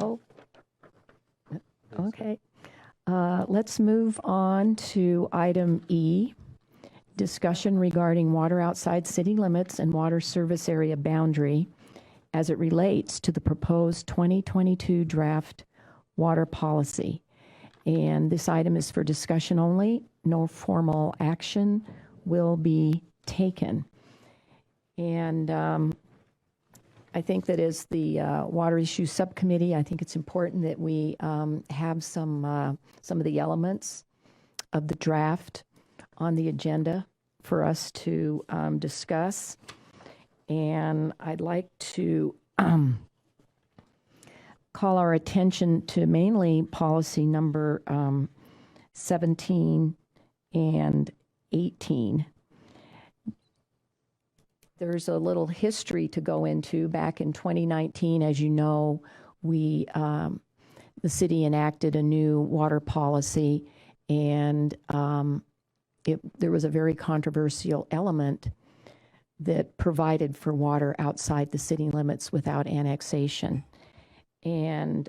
Oh, okay. Let's move on to item E, discussion regarding water outside city limits and water service area boundary as it relates to the proposed 2022 draft water policy. And this item is for discussion only. No formal action will be taken. And I think that as the Water Issues Subcommittee, I think it's important that we have some of the elements of the draft on the agenda for us to discuss. And I'd like to call our attention to mainly policy number 17 and 18. There's a little history to go into. Back in 2019, as you know, the city enacted a new water policy, and there was a very controversial element that provided for water outside the city limits without annexation. And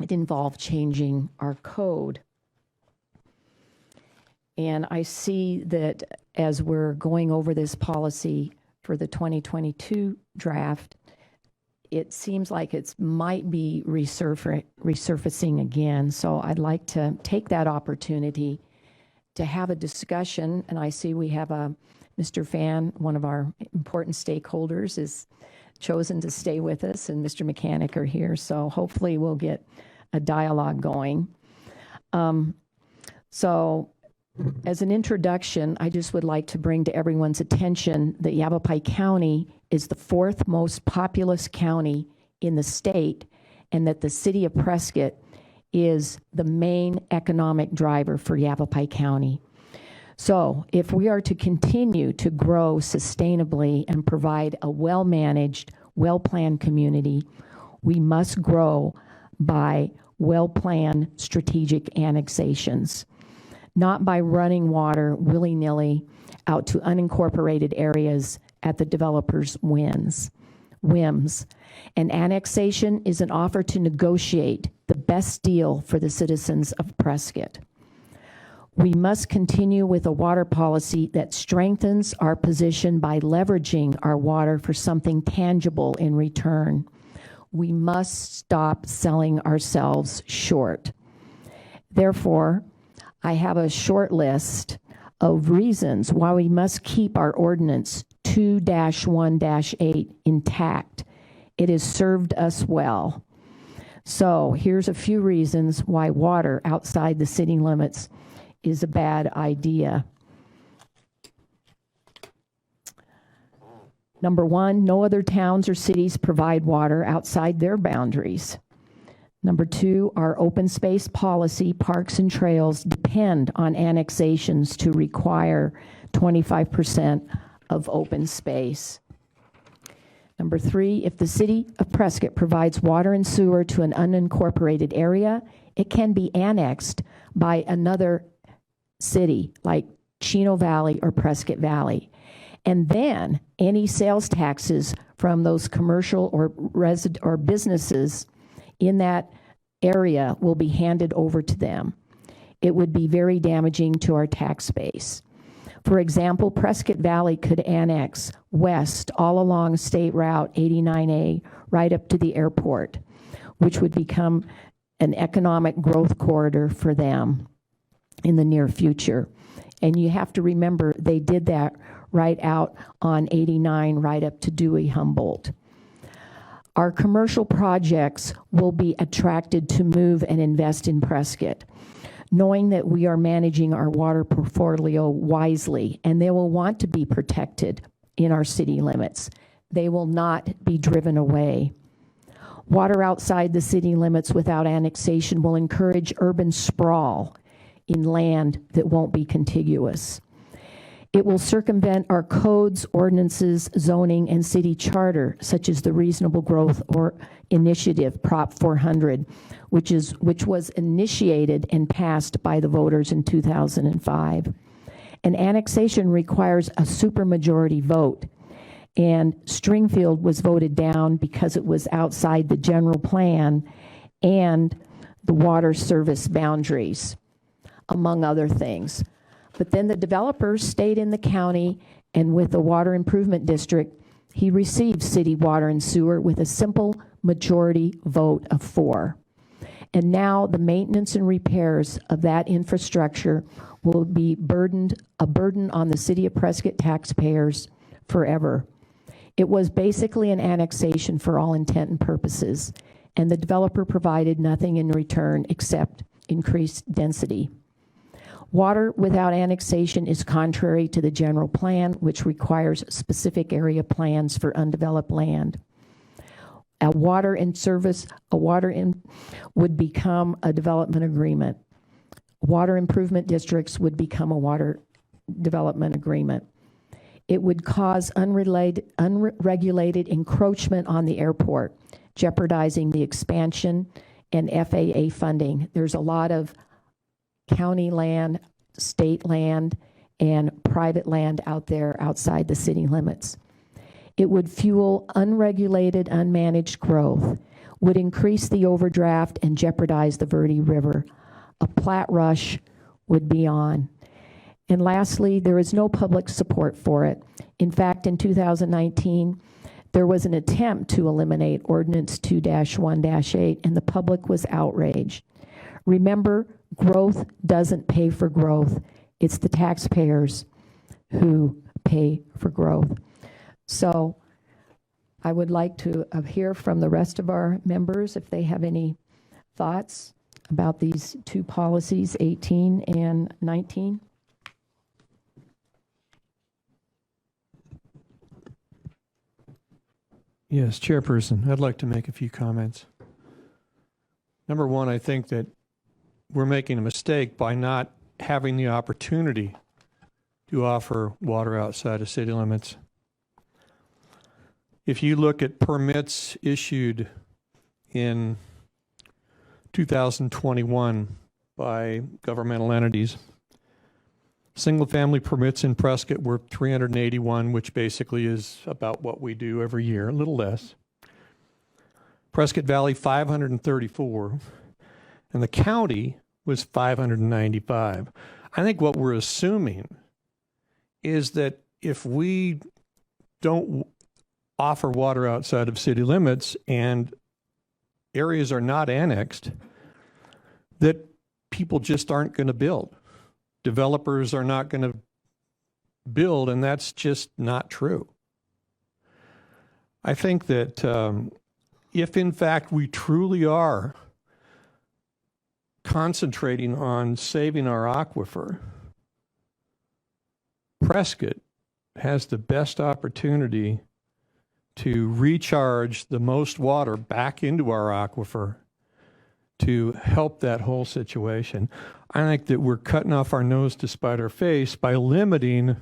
it involved changing our code. And I see that as we're going over this policy for the 2022 draft, it seems like it might be resurfacing again. So I'd like to take that opportunity to have a discussion. And I see we have Mr. Fan, one of our important stakeholders, is chosen to stay with us, and Mr. Mechanic are here. So hopefully we'll get a dialogue going. So as an introduction, I just would like to bring to everyone's attention that Yavapai County is the fourth most populous county in the state, and that the city of Prescott is the main economic driver for Yavapai County. So if we are to continue to grow sustainably and provide a well-managed, well-planned community, we must grow by well-planned strategic annexations, not by running water willy-nilly out to unincorporated areas at the developer's whims. An annexation is an offer to negotiate the best deal for the citizens of Prescott. We must continue with a water policy that strengthens our position by leveraging our water for something tangible in return. We must stop selling ourselves short. Therefore, I have a short list of reasons why we must keep our ordinance 2-1-8 intact. It has served us well. So here's a few reasons why water outside the city limits is a bad idea. Number one, no other towns or cities provide water outside their boundaries. Number two, our open space policy, parks and trails depend on annexations to require 25% of open space. Number three, if the city of Prescott provides water and sewer to an unincorporated area, it can be annexed by another city like Chino Valley or Prescott Valley. And then any sales taxes from those commercial or businesses in that area will be handed over to them. It would be very damaging to our tax base. For example, Prescott Valley could annex west all along State Route 89A right up to the airport, which would become an economic growth corridor for them in the near future. And you have to remember they did that right out on 89 right up to Dewey Humboldt. Our commercial projects will be attracted to move and invest in Prescott. knowing that we are managing our water portfolio wisely, and they will want to be protected in our city limits. They will not be driven away. Water outside the city limits without annexation will encourage urban sprawl in land that won't be contiguous. It will circumvent our codes, ordinances, zoning, and city charter, such as the Reasonable Growth or Initiative, Prop 400, which was initiated and passed by the voters in 2005. An annexation requires a supermajority vote, and Stringfield was voted down because it was outside the general plan and the water service boundaries, among other things. But then the developer stayed in the county, and with the water improvement district, he received city water and sewer with a simple majority vote of 4. And now the maintenance and repairs of that infrastructure will be a burden on the city of Prescott taxpayers forever. It was basically an annexation for all intent and purposes, and the developer provided nothing in return except increased density. Water without annexation is contrary to the general plan, which requires specific area plans for undeveloped land. A water would become a development agreement. Water improvement districts would become a water development agreement. It would cause unregulated encroachment on the airport, jeopardizing the expansion and FAA funding. There's a lot of county land, state land, and private land out there outside the city limits. It would fuel unregulated, unmanaged growth, would increase the overdraft and jeopardize the Verde River. A plat rush would be on. And lastly, there is no public support for it. In fact, in 2019, there was an attempt to eliminate Ordinance 2-1-8, and the public was outraged. Remember, growth doesn't pay for growth. It's the taxpayers who pay for growth. So I would like to hear from the rest of our members if they have any thoughts about these two policies, 18 and 19. Yes, Chairperson, I'd like to make a few comments. Number one, I think that we're making a mistake by not having the opportunity to offer water outside of city limits. If you look at permits issued in 2021 by governmental entities, single-family permits in Prescott were 381, which basically is about what we do every year, a little less. Prescott Valley, 534, and the county was 595. I think what we're assuming is that if we don't offer water outside of city limits and areas are not annexed, that people just aren't going to build. Developers are not going to build, and that's just not true. I think that if in fact we truly are concentrating on saving our aquifer, Prescott has the best opportunity to recharge the most water back into our aquifer to help that whole situation. I think that we're cutting off our nose to spite our face by limiting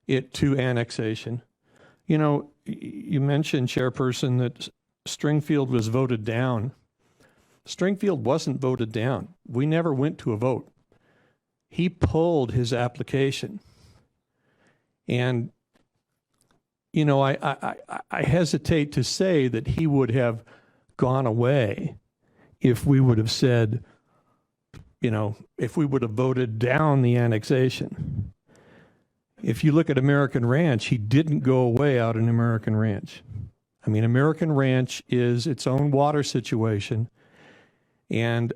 it to annexation. You know, you mentioned, Chairperson, that Stringfield was voted down. Stringfield wasn't voted down. We never went to a vote. He pulled his application. And, you know, I hesitate to say that he would have gone away if we would have said, you know, if we would have voted down the annexation. If you look at American Ranch, he didn't go away out in American Ranch. I mean, American Ranch is its own water situation. And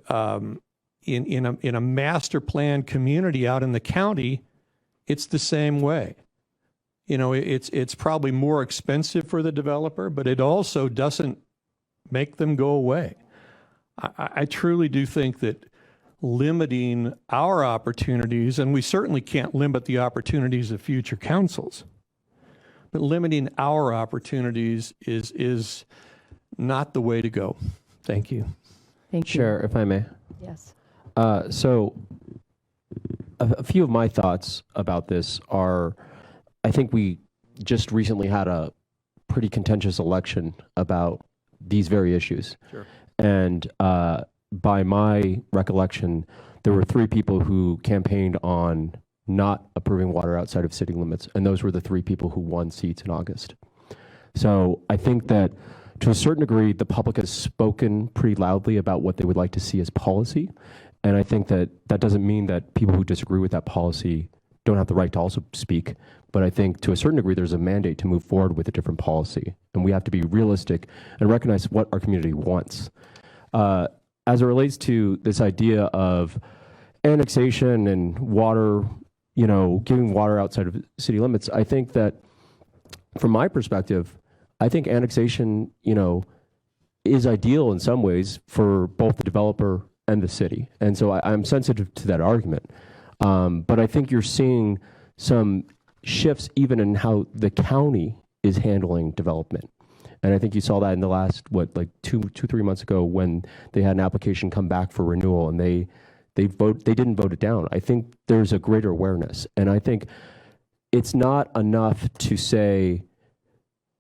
in a master plan community out in the county, it's the same way. You know, it's probably more expensive for the developer, but it also doesn't make them go away. I truly do think that limiting our opportunities, and we certainly can't limit the opportunities of future councils, but limiting our opportunities is not the way to go. Thank you. Thank you. Chair, if I may. Yes. So a few of my thoughts about this are, I think we just recently had a pretty contentious election about these very issues. Sure. And by my recollection, there were 3 people who campaigned on not approving water outside of city limits, and those were the 3 people who won seats in August. So I think that to a certain degree, the public has spoken pretty loudly about what they would like to see as policy. And I think that that doesn't mean that people who disagree with that policy don't have the right to also speak. But I think to a certain degree, there's a mandate to move forward with a different policy. And we have to be realistic and recognize what our community wants. As it relates to this idea of annexation and water, giving water outside of city limits, I think that from my perspective, I think annexation, is ideal in some ways for both the developer and the city. And so I'm sensitive to that argument. But I think you're seeing some shifts even in how the county is handling development. And I think you saw that in the last, 3 months ago when they had an application come back for renewal and they didn't vote it down. I think there's a greater awareness. And I think it's not enough to say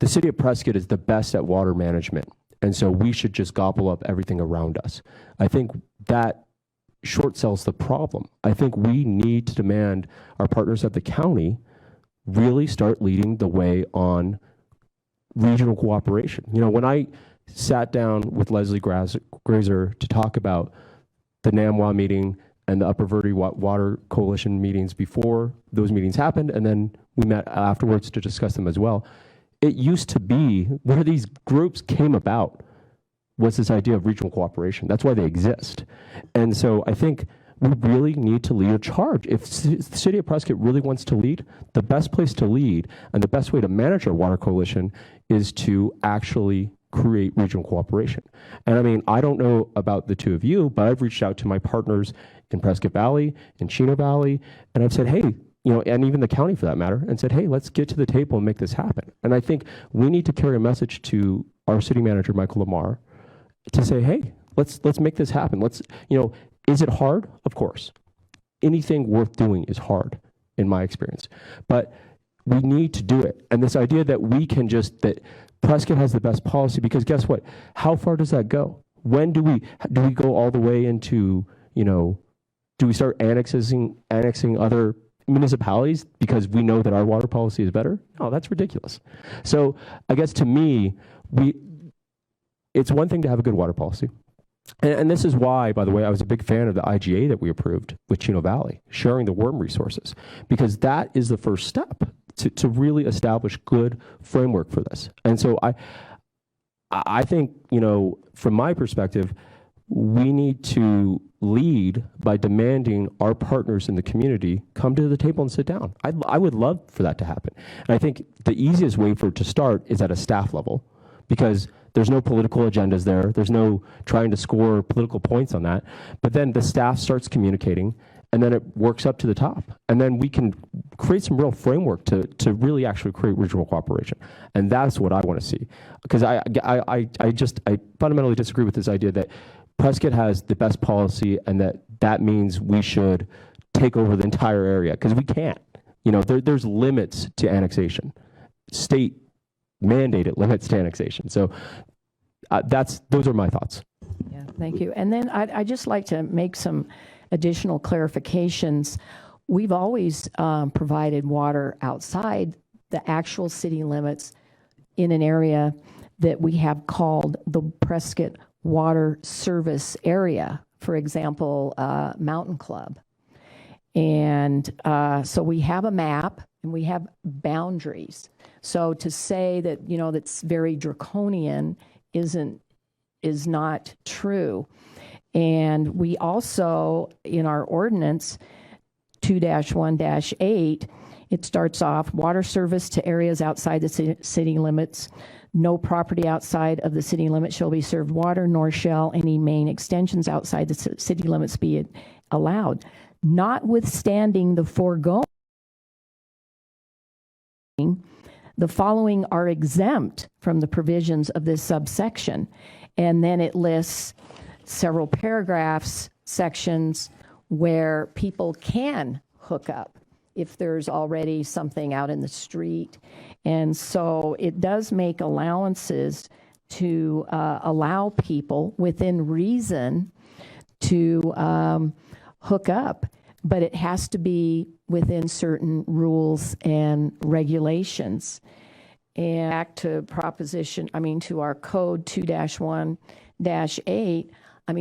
the city of Prescott is the best at water management, and so we should just gobble up everything around us. I think that short sells the problem. I think we need to demand our partners at the county really start leading the way on regional cooperation. When I sat down with Leslie Grazer to talk about the NAMWA meeting and the Upper Verde Water Coalition meetings before those meetings happened, and then we met afterwards to discuss them as well, it used to be where these groups came about was this idea of regional cooperation. That's why they exist. And so I think we really need to lead a charge. If the city of Prescott really wants to lead, the best place to lead and the best way to manage our water coalition is to actually create regional cooperation. And I mean, I don't know about the two of you, but I've reached out to my partners in Prescott Valley, in Chino Valley, and I've said, hey, and even the county for that matter, and said, hey, let's get to the table and make this happen. And I think we need to carry a message to our city manager, Michael Lamar, to say, hey, let's make this happen. Is it hard? Of course. Anything worth doing is hard, in my experience. But we need to do it. And this idea that that Prescott has the best policy, because guess what? How far does that go? When do we go all the way into, do we start annexing other municipalities because we know that our water policy is better? No, that's ridiculous. So I guess to me, it's one thing to have a good water policy. And this is why, by the way, I was a big fan of the IGA that we approved with Chino Valley, sharing the worm resources, because that is the first step to really establish good framework for this. And so I think, from my perspective, we need to lead by demanding our partners in the community come to the table and sit down. I would love for that to happen. And I think the easiest way for it to start is at a staff level, because there's no political agendas there. There's no trying to score political points on that. But then the staff starts communicating, and then it works up to the top. And then we can create some real framework to really actually create regional cooperation. And that's what I want to see. Because I fundamentally disagree with this idea that Prescott has the best policy and that means we should take over the entire area, because we can't. There's limits to annexation. State mandated limits to annexation. So those are my thoughts. Yeah, thank you. And then I'd just like to make some additional clarifications. We've always provided water outside the actual city limits in an area that we have called the Prescott Water Service Area, for example, Mountain Club. And so we have a map and we have boundaries. So to say that, that's very draconian is not true. And we also, in our ordinance 2-1-8, It starts off, water service to areas outside the city limits. No property outside of the city limits shall be served water, nor shall any main extensions outside the city limits be allowed. Notwithstanding the foregoing, the following are exempt from the provisions of this subsection. And then it lists several paragraphs, sections where people can hook up if there's already something out in the street. And so it does make allowances to allow people within reason to hook up, but it has to be within certain rules and regulations. And back to to our code 2-1-8,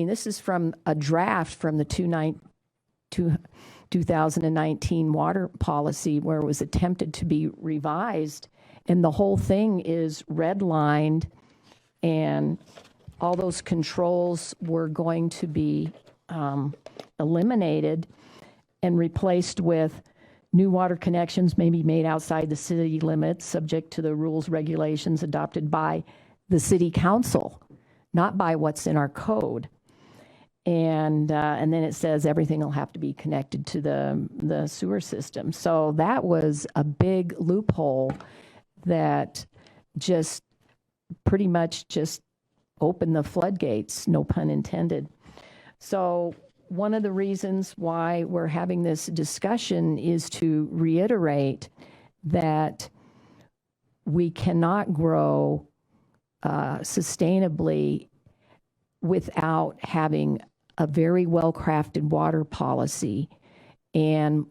this is from a draft from the 2019 water policy where it was attempted to be revised, and the whole thing is redlined, and all those controls were going to be eliminated and replaced with new water connections may be made outside the city limits, subject to the rules, regulations adopted by the city council, not by what's in our code. And then it says everything will have to be connected to the sewer system. So that was a big loophole that just pretty much just opened the floodgates, no pun intended. So one of the reasons why we're having this discussion is to reiterate that we cannot grow sustainably without having a very well-crafted water policy. And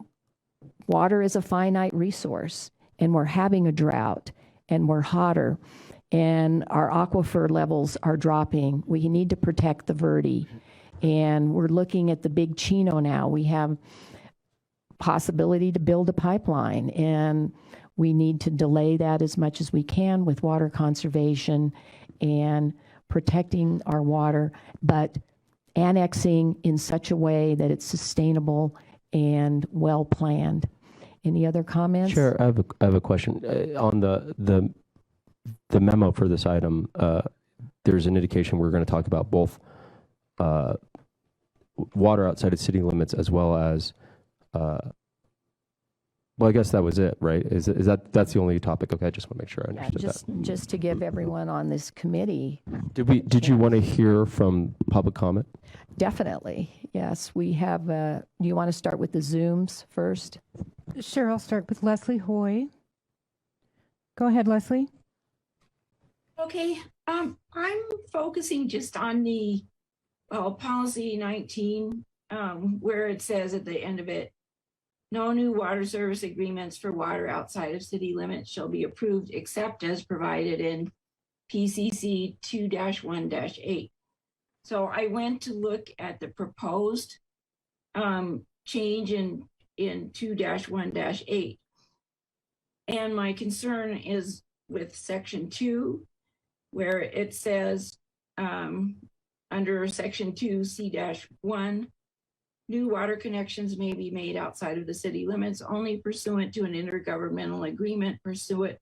water is a finite resource, and we're having a drought, and we're hotter, and our aquifer levels are dropping. We need to protect the Verde. And we're looking at the Big Chino now. We have possibility to build a pipeline, and we need to delay that as much as we can with water conservation and protecting our water, but annexing in such a way that it's sustainable and well planned. Any other comments? Sure, I have a question on the memo for this item. There's an indication we're going to talk about both water outside of city limits as well as well, I guess that was it, right? Is that's the only topic? Okay, I just want to make sure I understood that. Just to give everyone on this committee. Did you want to hear from public comment? Definitely, yes. We have, do you want to start with the Zooms first? Sure, I'll start with Leslie Hoy. Go ahead, Leslie. Okay, I'm focusing just on the policy 19, where it says at the end of it, no new water service agreements for water outside of city limits shall be approved except as provided in PCC 2-1-8. So I went to look at the proposed change in 2-1-8. And my concern is with section 2, where it says under section 2C-1, new water connections may be made outside of the city limits only pursuant to an intergovernmental agreement pursuant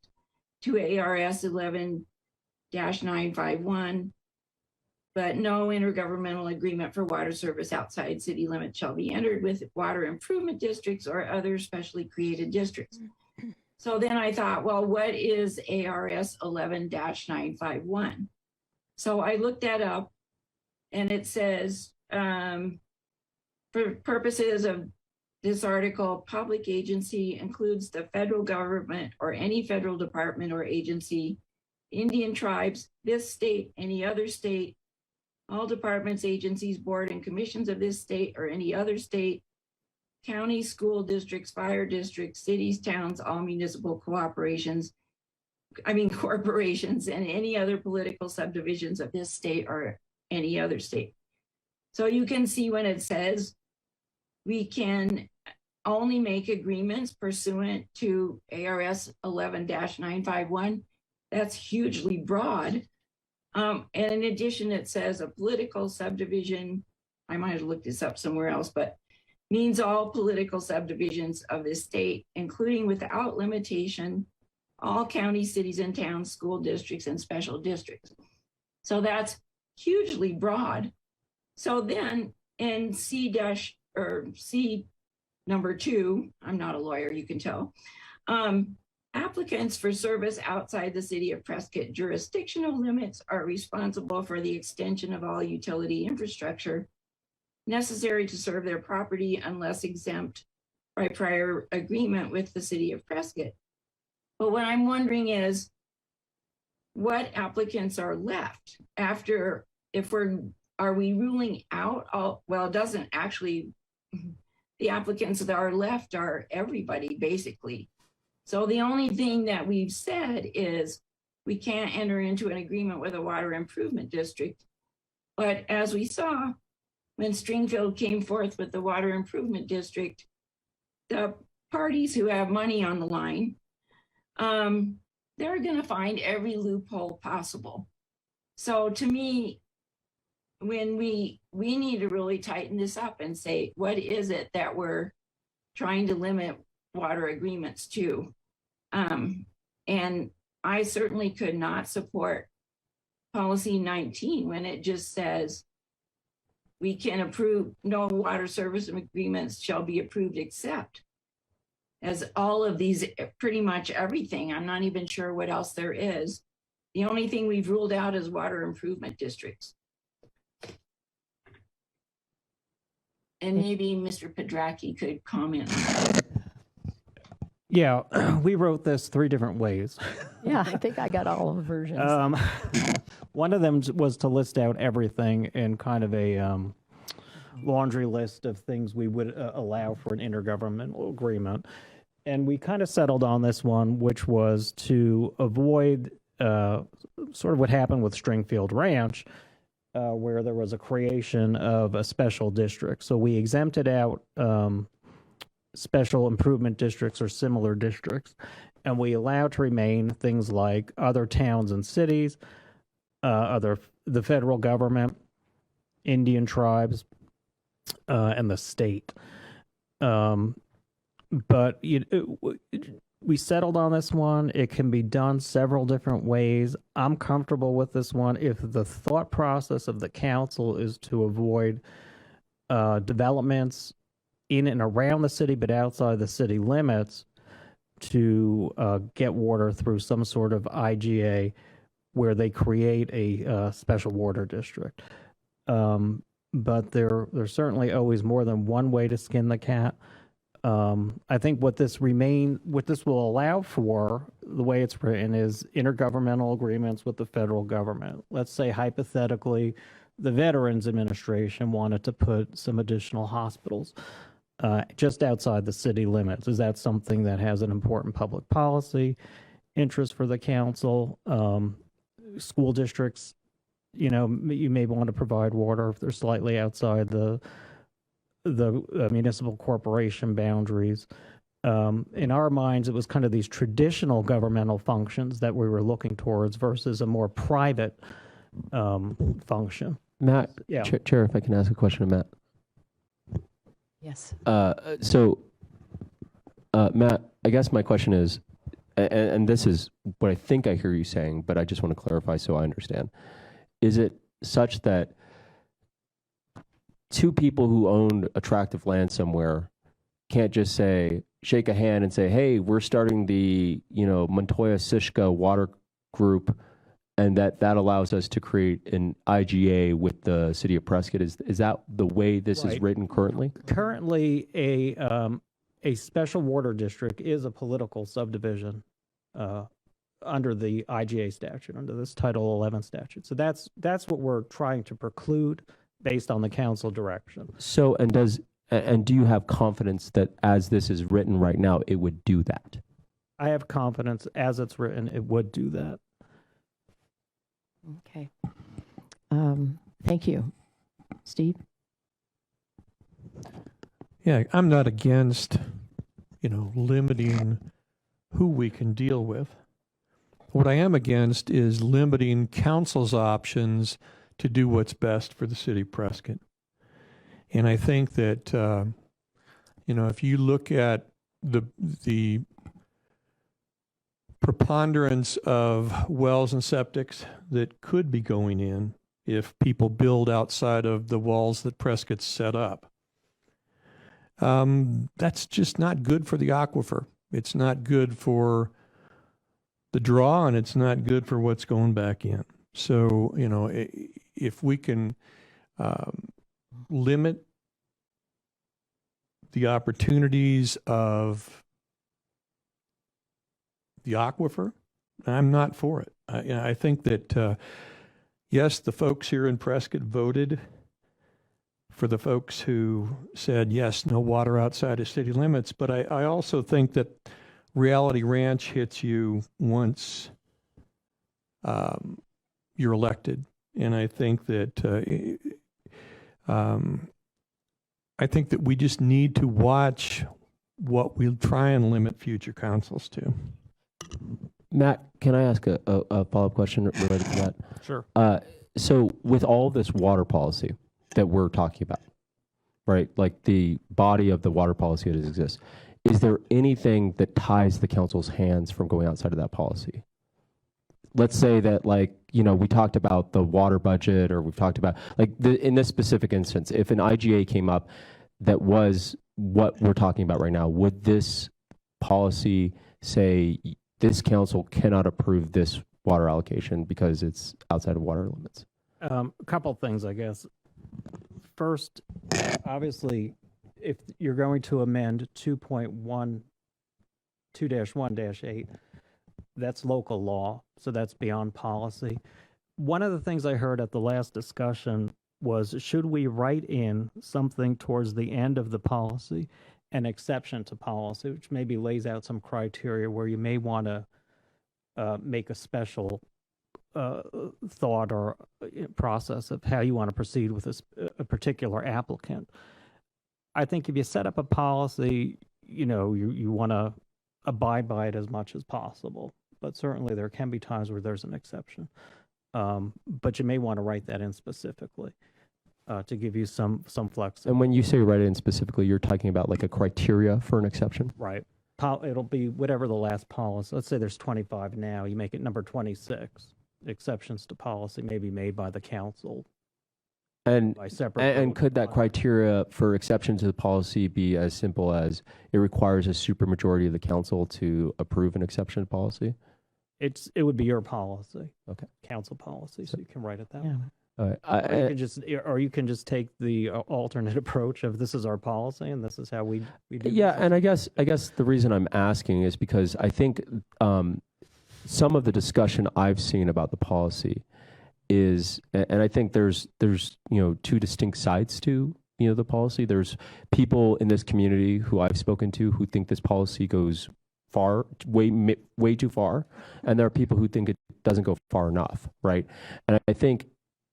to ARS 11-951, but no intergovernmental agreement for water service outside city limits shall be entered with water improvement districts or other specially created districts. So then I thought, well, what is ARS 11-951? So I looked that up, and it says, for purposes of this article, public agency includes the federal government or any federal department or agency, Indian tribes, this state, any other state, all departments, agencies, board, and commissions of this state or any other state, counties, school districts, fire districts, cities, towns, all municipal corporations, and any other political subdivisions of this state or any other state. So you can see when it says we can only make agreements pursuant to ARS 11-951. That's hugely broad. And in addition, it says a political subdivision. I might have looked this up somewhere else, but means all political subdivisions of this state, including without limitation, all counties, cities, and towns, school districts, and special districts. So that's hugely broad. So then in C number 2, I'm not a lawyer, you can tell, applicants for service outside the city of Prescott jurisdictional limits are responsible for the extension of all utility infrastructure necessary to serve their property unless exempt by prior agreement with the city of Prescott. But what I'm wondering is what applicants are left after, are we ruling out all, well, it doesn't actually, the applicants that are left are everybody basically. So the only thing that we've said is we can't enter into an agreement with a water improvement district. But as we saw, when Stringfield came forth with the water improvement district, the parties who have money on the line, they're gonna find every loophole possible. So to me, when we need to really tighten this up and say, what is it that we're trying to limit water agreements to? And I certainly could not support policy 19 when it just says we can approve, no water service agreements shall be approved except, as all of these, pretty much everything. I'm not even sure what else there is. The only thing we've ruled out is water improvement districts. And maybe Mr. Pedracky could comment on that. Yeah, we wrote this 3 different ways. Yeah, I think I got all of the versions. One of them was to list out everything in kind of a laundry list of things we would allow for an intergovernmental agreement. And we kind of settled on this one, which was to avoid sort of what happened with Stringfield Ranch, where there was a creation of a special district. So we exempted out special improvement districts or similar districts, and we allowed to remain things like other towns and cities, the federal government, Indian tribes, and the state. But we settled on this one. It can be done several different ways. I'm comfortable with this one. If the thought process of the council is to avoid developments in and around the city, but outside the city limits, to get water through some sort of IGA where they create a special water district. But there's certainly always more than one way to skin the cat. I think what this will allow for, the way it's written, is intergovernmental agreements with the federal government. Let's say hypothetically, the Veterans Administration wanted to put some additional hospitals just outside the city limits. Is that something that has an important public policy interest for the council? School districts, you may want to provide water if they're slightly outside the municipal corporation boundaries. In our minds, it was kind of these traditional governmental functions that we were looking towards versus a more private function. Matt, Yeah. Chair, if I can ask a question of Matt. Yes. Matt, I guess my question is, and this is what I think I hear you saying, but I just want to clarify so I understand. Is it such that 2 people who own a tract of land somewhere can't just shake a hand and say, hey, we're starting the, Montoya-Sishka water group, and that allows us to create an IGA with the city of Prescott? Is that the way this is Right. written currently? Currently, a special water district is a political subdivision under the IGA statute, under this Title 11 statute. So that's what we're trying to preclude based on the council direction. So, and do you have confidence that as this is written right now, it would do that? I have confidence as it's written, it would do that. Okay. Thank you. Steve? Yeah, I'm not against, limiting who we can deal with. What I am against is limiting council's options to do what's best for the city of Prescott. And I think that if you look at the preponderance of wells and septics that could be going in if people build outside of the walls that Prescott's set up, that's just not good for the aquifer. It's not good for the draw, and it's not good for what's going back in. So, if we can limit the opportunities of the aquifer, I'm not for it. I think that, yes, the folks here in Prescott voted for the folks who said, yes, no water outside of city limits, but I also think that Reality Ranch hits you once you're elected. And I think that we just need to watch what we'll try and limit future councils to. Matt, can I ask a follow-up question related to that? Sure. So with all this water policy that we're talking about, right, like the body of the water policy that exists, is there anything that ties the council's hands from going outside of that policy? Let's say that, like, we talked about the water budget, or we've talked about, like, in this specific instance, if an IGA came up that was what we're talking about right now, would this policy say this council cannot approve this water allocation because it's outside of water limits? A couple things, I guess. First, obviously, if you're going to amend 2.1-8, that's local law, so that's beyond policy. One of the things I heard at the last discussion was, should we write in something towards the end of the policy, an exception to policy, which maybe lays out some criteria where you may want to make a special thought or process of how you want to proceed with a particular applicant. I think if you set up a policy, you want to abide by it as much as possible. But certainly there can be times where there's an exception. But you may want to write that in specifically to give you some flexibility. And when you say write it in specifically, you're talking about like a criteria for an exception? Right. It'll be whatever the last policy. Let's say there's 25 now. You make it number 26. Exceptions to policy may be made by the council. And by separate and vote. could that criteria for exception to the policy be as simple as it requires a supermajority of the council to approve an exception to policy? It would be your policy. Okay. Council policy, so you can write it that way. All right. Or you can just take the alternate approach of, this is our policy and this is how we do Yeah, this. and I guess the reason I'm asking is because I think some of the discussion I've seen about the policy is, and I think there's two distinct sides to the policy. There's people in this community who I've spoken to who think this policy goes far, way too far, and there are people who think it doesn't go far enough, right? And I think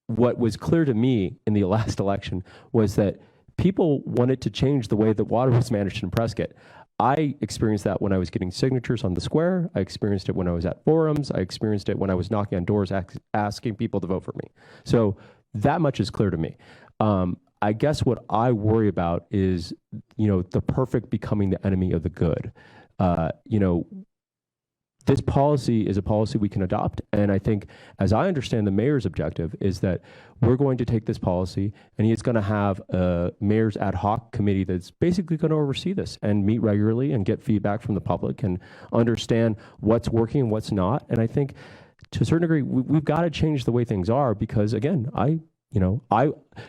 what was clear to me in the last election was that people wanted to change the way that water was managed in Prescott. I experienced that when I was getting signatures on the square. I experienced it when I was at forums. I experienced it when I was knocking on doors asking people to vote for me. So that much is clear to me. I guess what I worry about is, the perfect becoming the enemy of the good. This policy is a policy we can adopt. And I think, as I understand the mayor's objective, is that we're going to take this policy and he's going to have a mayor's ad hoc committee that's basically going to oversee this and meet regularly and get feedback from the public and understand what's working and what's not. And I think to a certain degree, we've got to change the way things are because, again,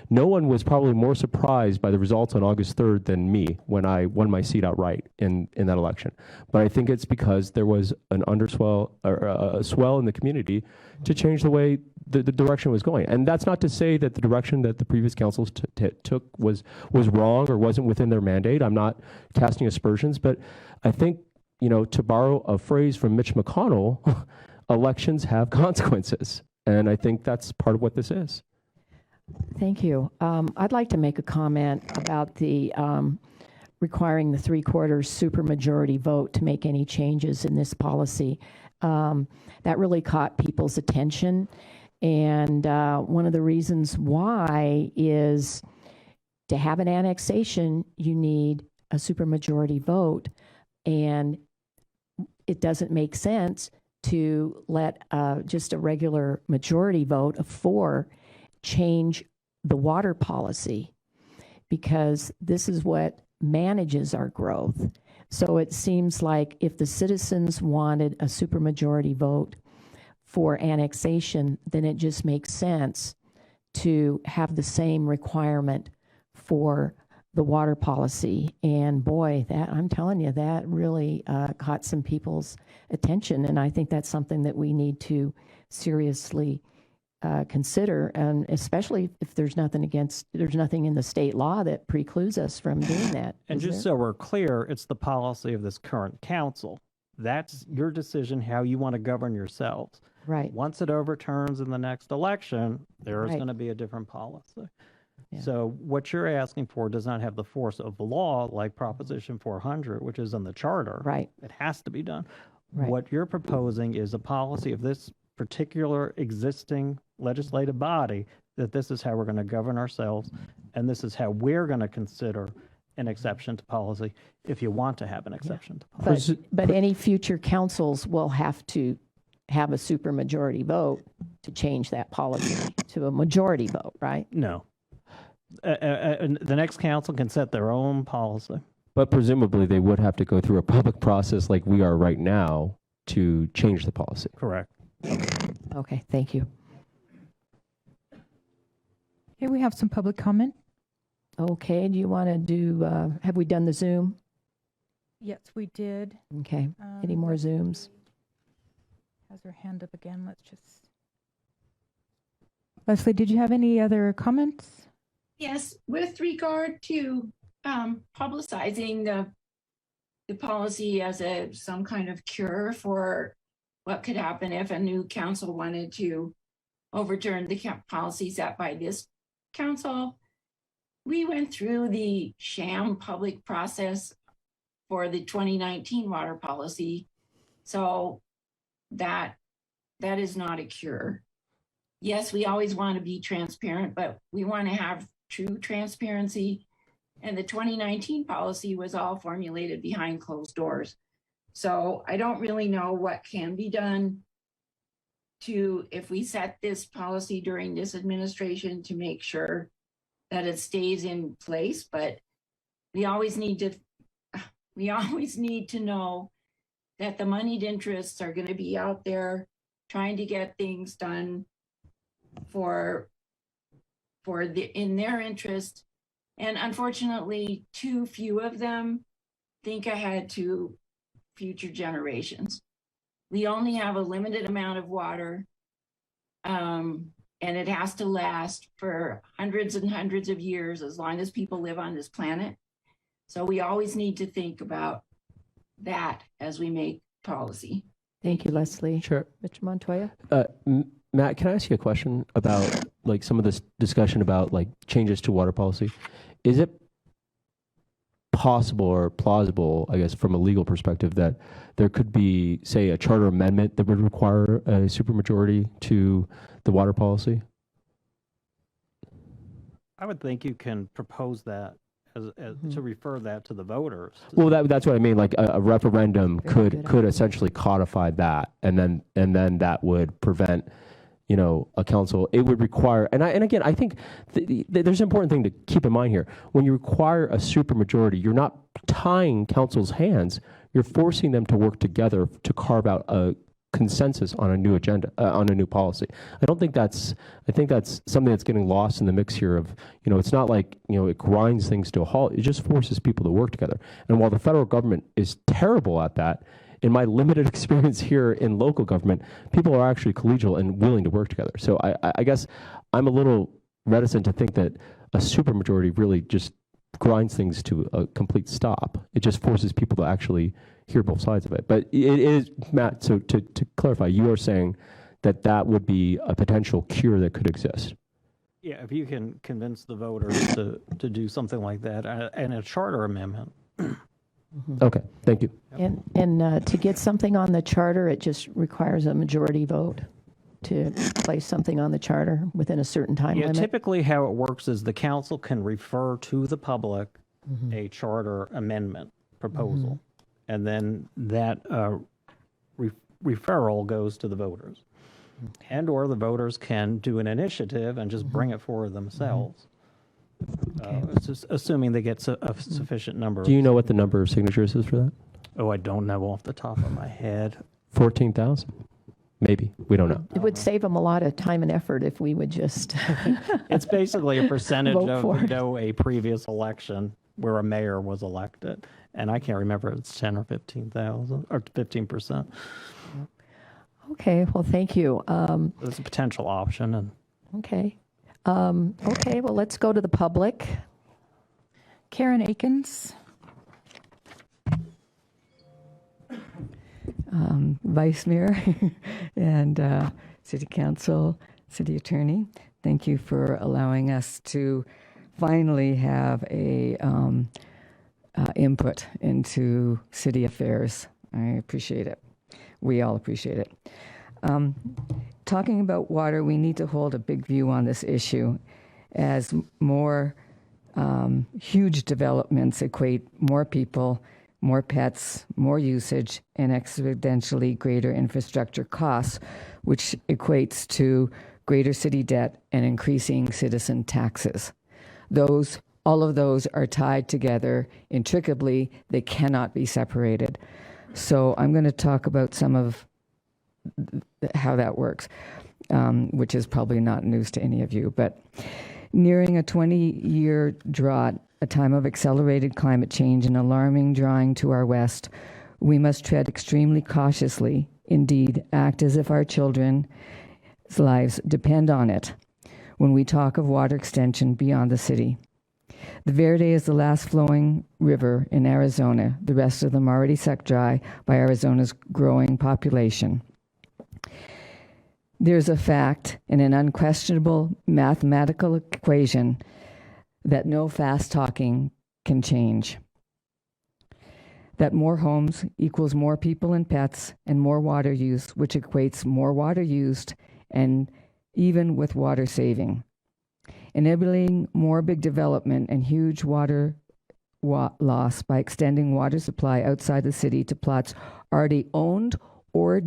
no one was probably more surprised by the results on August 3rd than me when I won my seat outright in that election. But I think it's because there was an underswell or a swell in the community to change the way the direction was going. And that's not to say that the direction that the previous councils took was wrong or wasn't within their mandate. I'm not casting aspersions, but I think, to borrow a phrase from Mitch McConnell, elections have consequences. And I think that's part of what this is. Thank you. I'd like to make a comment about the requiring the 3/4 supermajority vote to make any changes in this policy. That really caught people's attention. And one of the reasons why is to have an annexation, you need a supermajority vote, and it doesn't make sense to let just a regular majority vote of 4 change the water policy, because this is what manages our growth. So it seems like if the citizens wanted a supermajority vote for annexation, then it just makes sense to have the same requirement for the water policy. And boy, that, I'm telling you, that really caught some people's attention. And I think that's something that we need to seriously consider, and especially if there's nothing in the state law that precludes us from doing that. And just so we're clear, it's the policy of this current council. That's your decision how you want to govern yourselves. Right. Once it overturns in the next election, there's Right. going to be a different policy. Yeah. So what you're asking for does not have the force of the law like Proposition 400, which is in the charter. Right. It has to be done. Right. What you're proposing is a policy of this particular existing legislative body, that this is how we're going to govern ourselves, and this is how we're going to consider an exception to policy if you want to have an exception to policy. But any future councils will have to have a supermajority vote to change that policy to a majority vote, right? No. The next council can set their own policy. But presumably they would have to go through a public process like we are right now to change the policy. Correct. Okay, thank you. Okay, we have some public comment. Okay, do you want to do, have we done the Zoom? Yes, we did. Okay, any more Zooms? Has her hand up again. Let's just. Leslie, did you have any other comments? Yes, with regard to publicizing the policy as some kind of cure for what could happen if a new council wanted to overturn the policy set by this council. We went through the sham public process for the 2019 water policy, so that is not a cure. Yes, we always want to be transparent, but we want to have true transparency. And the 2019 policy was all formulated behind closed doors. So I don't really know what can be done if we set this policy during this administration to make sure that it stays in place, but we always need to know that the moneyed interests are going to be out there trying to get things done in their interest. And unfortunately, too few of them think ahead to future generations. We only have a limited amount of water, and it has to last for hundreds and hundreds of years as long as people live on this planet. So we always need to think about that as we make policy. Thank you, Leslie. Sure. Mr. Montoya? Matt, can I ask you a question about like some of this discussion about like changes to water policy? Is it possible or plausible, I guess, from a legal perspective, that there could be, say, a charter amendment that would require a supermajority to the water policy? I would think you can propose that to refer that to the voters. Well, that's what I mean. Like a referendum Very good could essentially codify that, and then that would prevent, a council. It would require, and again, I think there's an important thing to keep in mind here. When you require a supermajority, you're not tying council's hands. You're forcing them to work together to carve out a consensus on a new agenda, on a new policy. I think that's something that's getting lost in the mix here of, it's not like, it grinds things to a halt. It just forces people to work together. And while the federal government is terrible at that, in my limited experience here in local government, people are actually collegial and willing to work together. So I guess I'm a little reticent to think that a supermajority really just grinds things to a complete stop. It just forces people to actually hear both sides of it. But it is, Matt, so to clarify, you are saying that would be a potential cure that could exist. Yeah, if you can convince the voters to do something like that, and a charter amendment. Okay, thank you. And to get something on the charter, it just requires a majority vote to place something on the charter within a certain time Yeah, limit. typically how it works is the council can refer to the public a charter amendment proposal. And then that referral goes to the voters. And or the voters can do an initiative and just bring it forward themselves. It's just assuming they get a sufficient number. Do you know what the number of signatures is for that? Oh, I don't know off the top of my head. 14,000? Maybe. We don't know. It would save them a lot of time and effort if we would just, It's basically a percentage Vote for it. of a previous election where a mayor was elected. And I can't remember if it's 10 or 15,000 or 15%. okay, well, thank you. It's a potential option. And Okay. Okay, well, let's go to the public. Karen Akins. Vice Mayor and City Council, City Attorney, thank you for allowing us to finally have a input into city affairs. I appreciate it. We all appreciate it. Talking about water, we need to hold a big view on this issue as more huge developments equate more people, more pets, more usage, and exponentially greater infrastructure costs, which equates to greater city debt and increasing citizen taxes. All of those are tied together intricately. They cannot be separated. So I'm going to talk about some of how that works, which is probably not news to any of you. But nearing a 20-year drought, a time of accelerated climate change and alarming drawing to our west, we must tread extremely cautiously, indeed act as if our children's lives depend on it when we talk of water extension beyond the city. The Verde is the last flowing river in Arizona. The rest of them are already sucked dry by Arizona's growing population. There's a fact and an unquestionable mathematical equation that no fast talking can change. That more homes equals more people and pets and more water use, which equates more water used and even with water saving. Enabling more big development and huge water loss by extending water supply outside the city to plots already owned or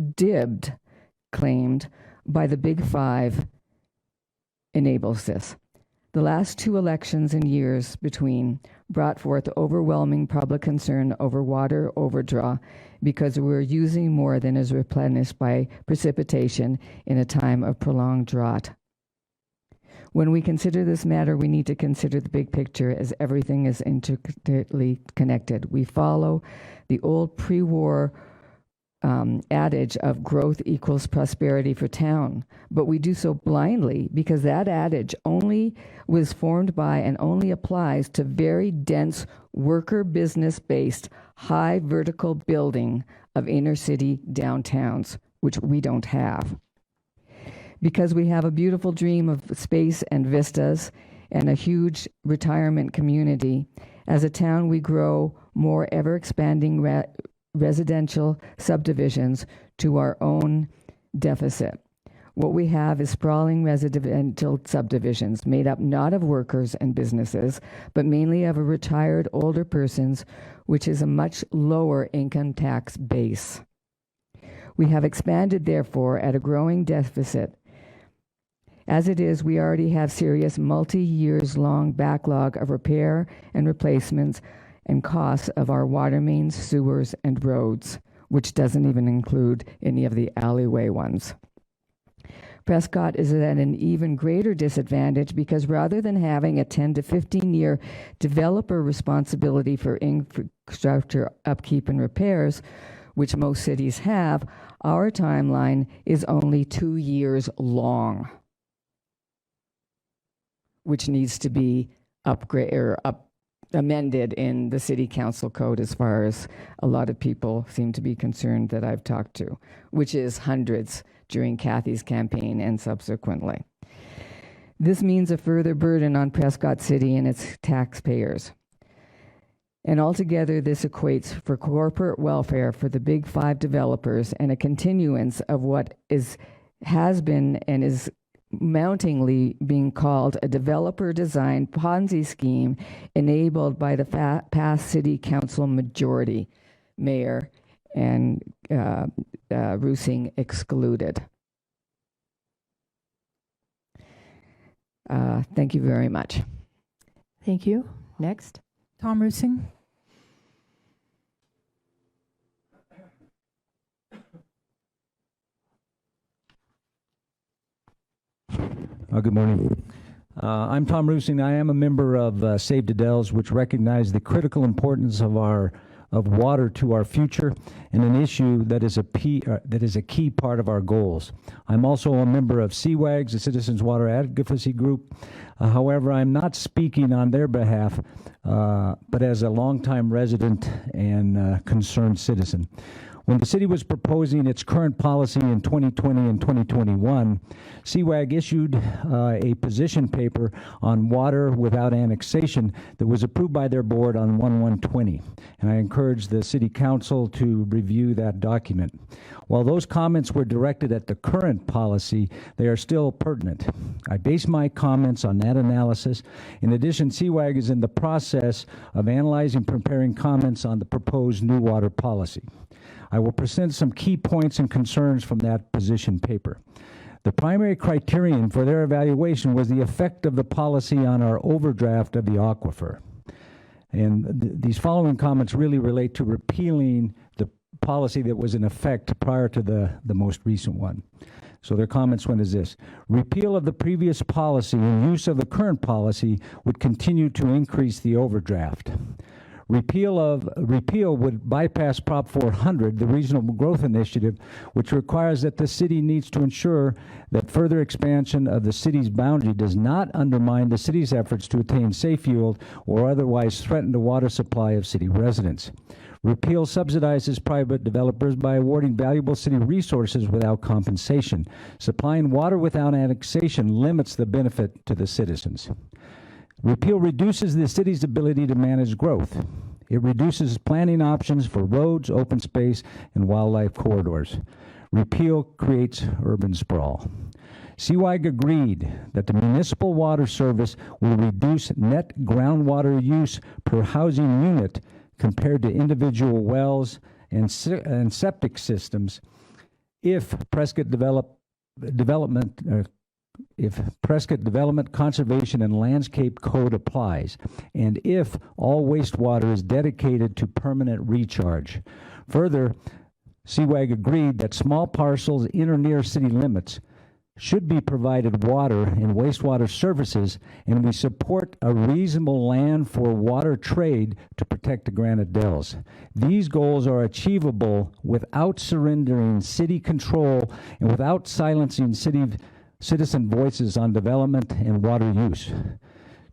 claimed by the Big Five enables this. The last two elections and years between brought forth overwhelming public concern over water overdraw because we're using more than is replenished by precipitation in a time of prolonged drought. When we consider this matter, we need to consider the big picture as everything is intricately connected. We follow the old pre-war adage of growth equals prosperity for town, but we do so blindly because that adage only was formed by and only applies to very dense worker business-based high vertical building of inner city downtowns, which we don't have. Because we have a beautiful dream of space and vistas and a huge retirement community, as a town we grow more ever-expanding residential subdivisions to our own deficit. What we have is sprawling residential subdivisions made up not of workers and businesses, but mainly of retired older persons, which is a much lower income tax base. We have expanded, therefore, at a growing deficit. As it is, we already have serious multi-years long backlog of repair and replacements and costs of our water mains, sewers, and roads, which doesn't even include any of the alleyway ones. Prescott is at an even greater disadvantage because rather than having a 10 to 15 year developer responsibility for infrastructure upkeep and repairs, which most cities have, our timeline is only 2 years long, which needs to be amended in the city council code as far as a lot of people seem to be concerned that I've talked to, which is hundreds during Kathy's campaign and subsequently. This means a further burden on Prescott City and its taxpayers. And altogether, this equates for corporate welfare for the Big Five developers and a continuance of what has been and is mountingly being called a developer-designed Ponzi scheme enabled by the past city council majority, mayor, and Rusing excluded. Thank you very much. Thank you. Next. Tom Rusing. Good morning. I'm Tom Rusing. I am a member of Save the Dells, which recognize the critical importance of water to our future and an issue that is a key part of our goals. I'm also a member of CWAGS, the Citizens Water Advocacy Group. However, I'm not speaking on their behalf, but as a longtime resident and concerned citizen. When the city was proposing its current policy in 2020 and 2021, CWAG issued a position paper on water without annexation that was approved by their board on 1/1/20, and I encourage the city council to review that document. While those comments were directed at the current policy, they are still pertinent. I base my comments on that analysis. In addition, CWAG is in the process of analyzing and preparing comments on the proposed new water policy. I will present some key points and concerns from that position paper. The primary criterion for their evaluation was the effect of the policy on our overdraft of the aquifer. And these following comments really relate to repealing the policy that was in effect prior to the most recent one. So their comments went as this: repeal of the previous policy and use of the current policy would continue to increase the overdraft. Repeal would bypass Prop 400, the Regional Growth Initiative, which requires that the city needs to ensure that further expansion of the city's boundary does not undermine the city's efforts to attain safe yield or otherwise threaten the water supply of city residents. Repeal subsidizes private developers by awarding valuable city resources without compensation. Supplying water without annexation limits the benefit to the citizens. Repeal reduces the city's ability to manage growth. It reduces planning options for roads, open space, and wildlife corridors. Repeal creates urban sprawl. CWAG agreed that the municipal water service will reduce net groundwater use per housing unit compared to individual wells and septic systems if Prescott Development Conservation and Landscape Code applies, and if all wastewater is dedicated to permanent recharge. Further, CWAG agreed that small parcels in or near city limits should be provided water and wastewater services, and we support a reasonable land for water trade to protect the Granite Dells. These goals are achievable without surrendering city control and without silencing citizen voices on development and water use.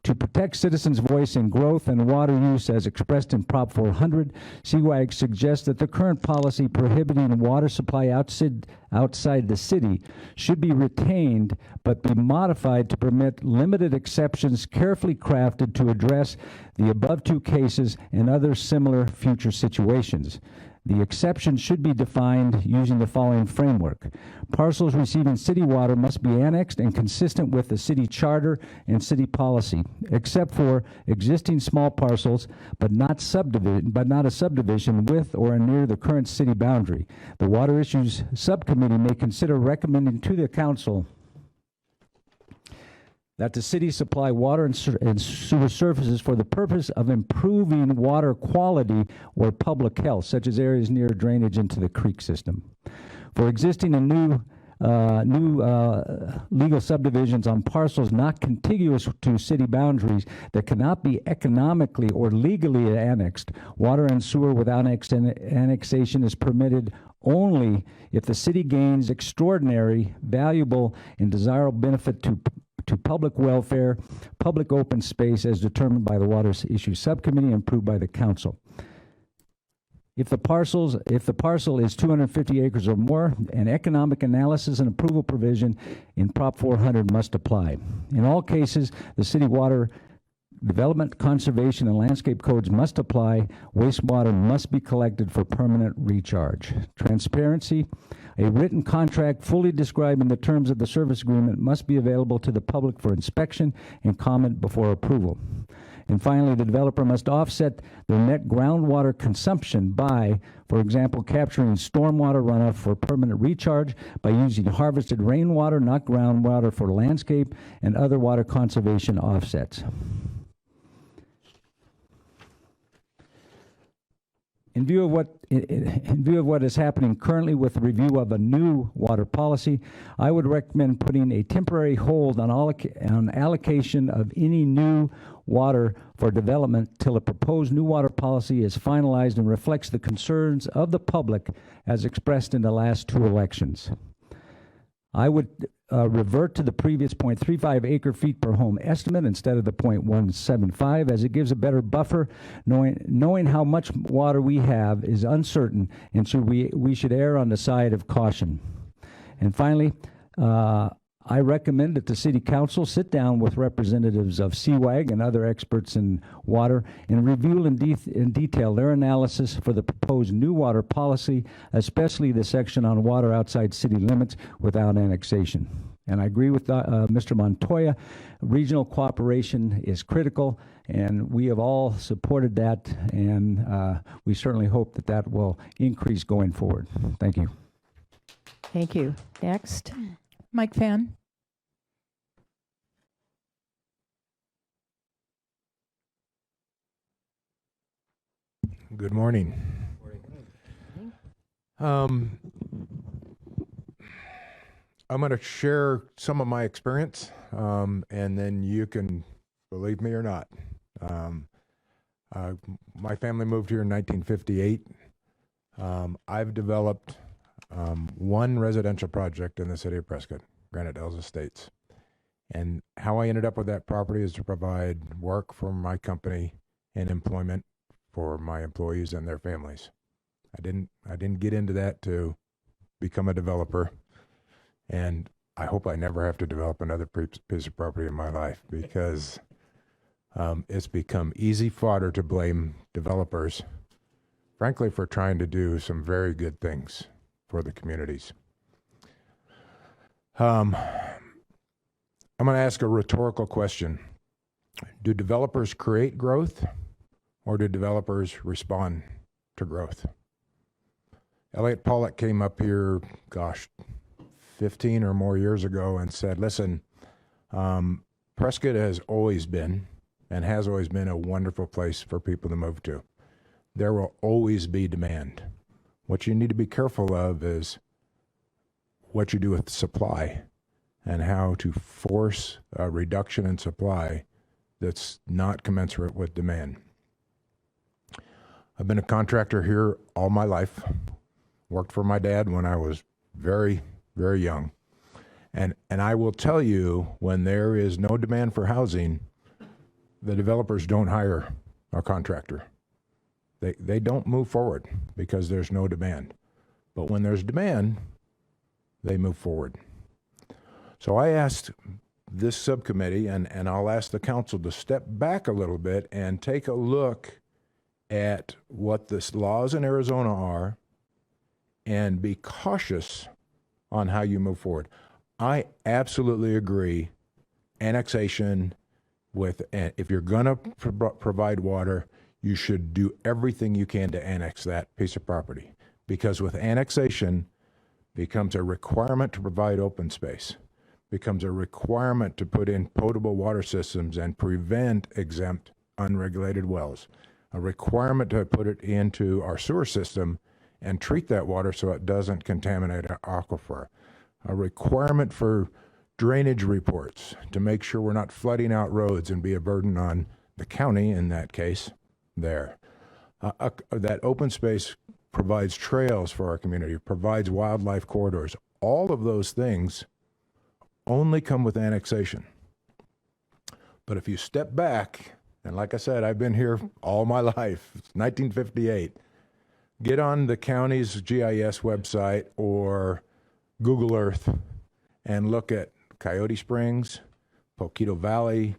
To protect citizens' voice in growth and water use as expressed in Prop 400, CWAG suggests that the current policy prohibiting water supply outside the city should be retained but be modified to permit limited exceptions carefully crafted to address the above two cases and other similar future situations. The exception should be defined using the following framework. Parcels receiving city water must be annexed and consistent with the city charter and city policy, except for existing small parcels, but not a subdivision with or near the current city boundary. The Water Issues Subcommittee may consider recommending to the council that the city supply water and sewer services for the purpose of improving water quality or public health, such as areas near drainage into the creek system. For existing and new legal subdivisions on parcels not contiguous to city boundaries that cannot be economically or legally annexed, water and sewer without annexation is permitted only if the city gains extraordinary, valuable, and desirable benefit to public welfare, public open space as determined by the Water Issues Subcommittee and approved by the council. If the parcel is 250 acres or more, an economic analysis and approval provision in Prop 400 must apply. In all cases, the city water Development, conservation, and landscape codes must apply. Wastewater must be collected for permanent recharge. Transparency. A written contract fully describing the terms of the service agreement must be available to the public for inspection and comment before approval. And finally, the developer must offset their net groundwater consumption by, for example, capturing stormwater runoff for permanent recharge by using harvested rainwater, not groundwater, for landscape and other water conservation offsets. In view of what is happening currently with the review of a new water policy, I would recommend putting a temporary hold on allocation of any new water for development till a proposed new water policy is finalized and reflects the concerns of the public as expressed in the last two elections. I would revert to the previous 0.35 acre feet per home estimate instead of the 0.175, as it gives a better buffer. Knowing how much water we have is uncertain, and so we should err on the side of caution. And finally, I recommend that the City Council sit down with representatives of CWAG and other experts in water and review in detail their analysis for the proposed new water policy, especially the section on water outside city limits without annexation. And I agree with Mr. Montoya. Regional cooperation is critical, and we have all supported that, and we certainly hope that that will increase going forward. Thank you. Thank you. Next. Mike Fan. Good morning. I'm going to share some of my experience, and then you can believe me or not. My family moved here in 1958. I've developed one residential project in the city of Prescott, Granite Dells Estates. And how I ended up with that property is to provide work for my company and employment for my employees and their families. I didn't get into that to become a developer, and I hope I never have to develop another piece of property in my life, because it's become easy fodder to blame developers, frankly, for trying to do some very good things for the communities. I'm going to ask a rhetorical question. Do developers create growth, or do developers respond to growth? Elliot Pollock came up here, 15 or more years ago and said, listen, Prescott has always been and has always been a wonderful place for people to move to. There will always be demand. What you need to be careful of is what you do with supply and how to force a reduction in supply that's not commensurate with demand. I've been a contractor here all my life. Worked for my dad when I was very, very young. And I will tell you, when there is no demand for housing, the developers don't hire a contractor. They don't move forward because there's no demand. But when there's demand, they move forward. So I asked this subcommittee, and I'll ask the council to step back a little bit and take a look at what the laws in Arizona are and be cautious on how you move forward. I absolutely agree. Annexation, if you're going to provide water, you should do everything you can to annex that piece of property, because with annexation becomes a requirement to provide open space, becomes a requirement to put in potable water systems and prevent exempt unregulated wells, a requirement to put it into our sewer system and treat that water so it doesn't contaminate our aquifer, a requirement for drainage reports to make sure we're not flooding out roads and be a burden on the county in that case there. That open space provides trails for our community, provides wildlife corridors. All of those things only come with annexation. But if you step back, and like I said, I've been here all my life, 1958, get on the county's GIS website or Google Earth and look at Coyote Springs, Poquito Valley,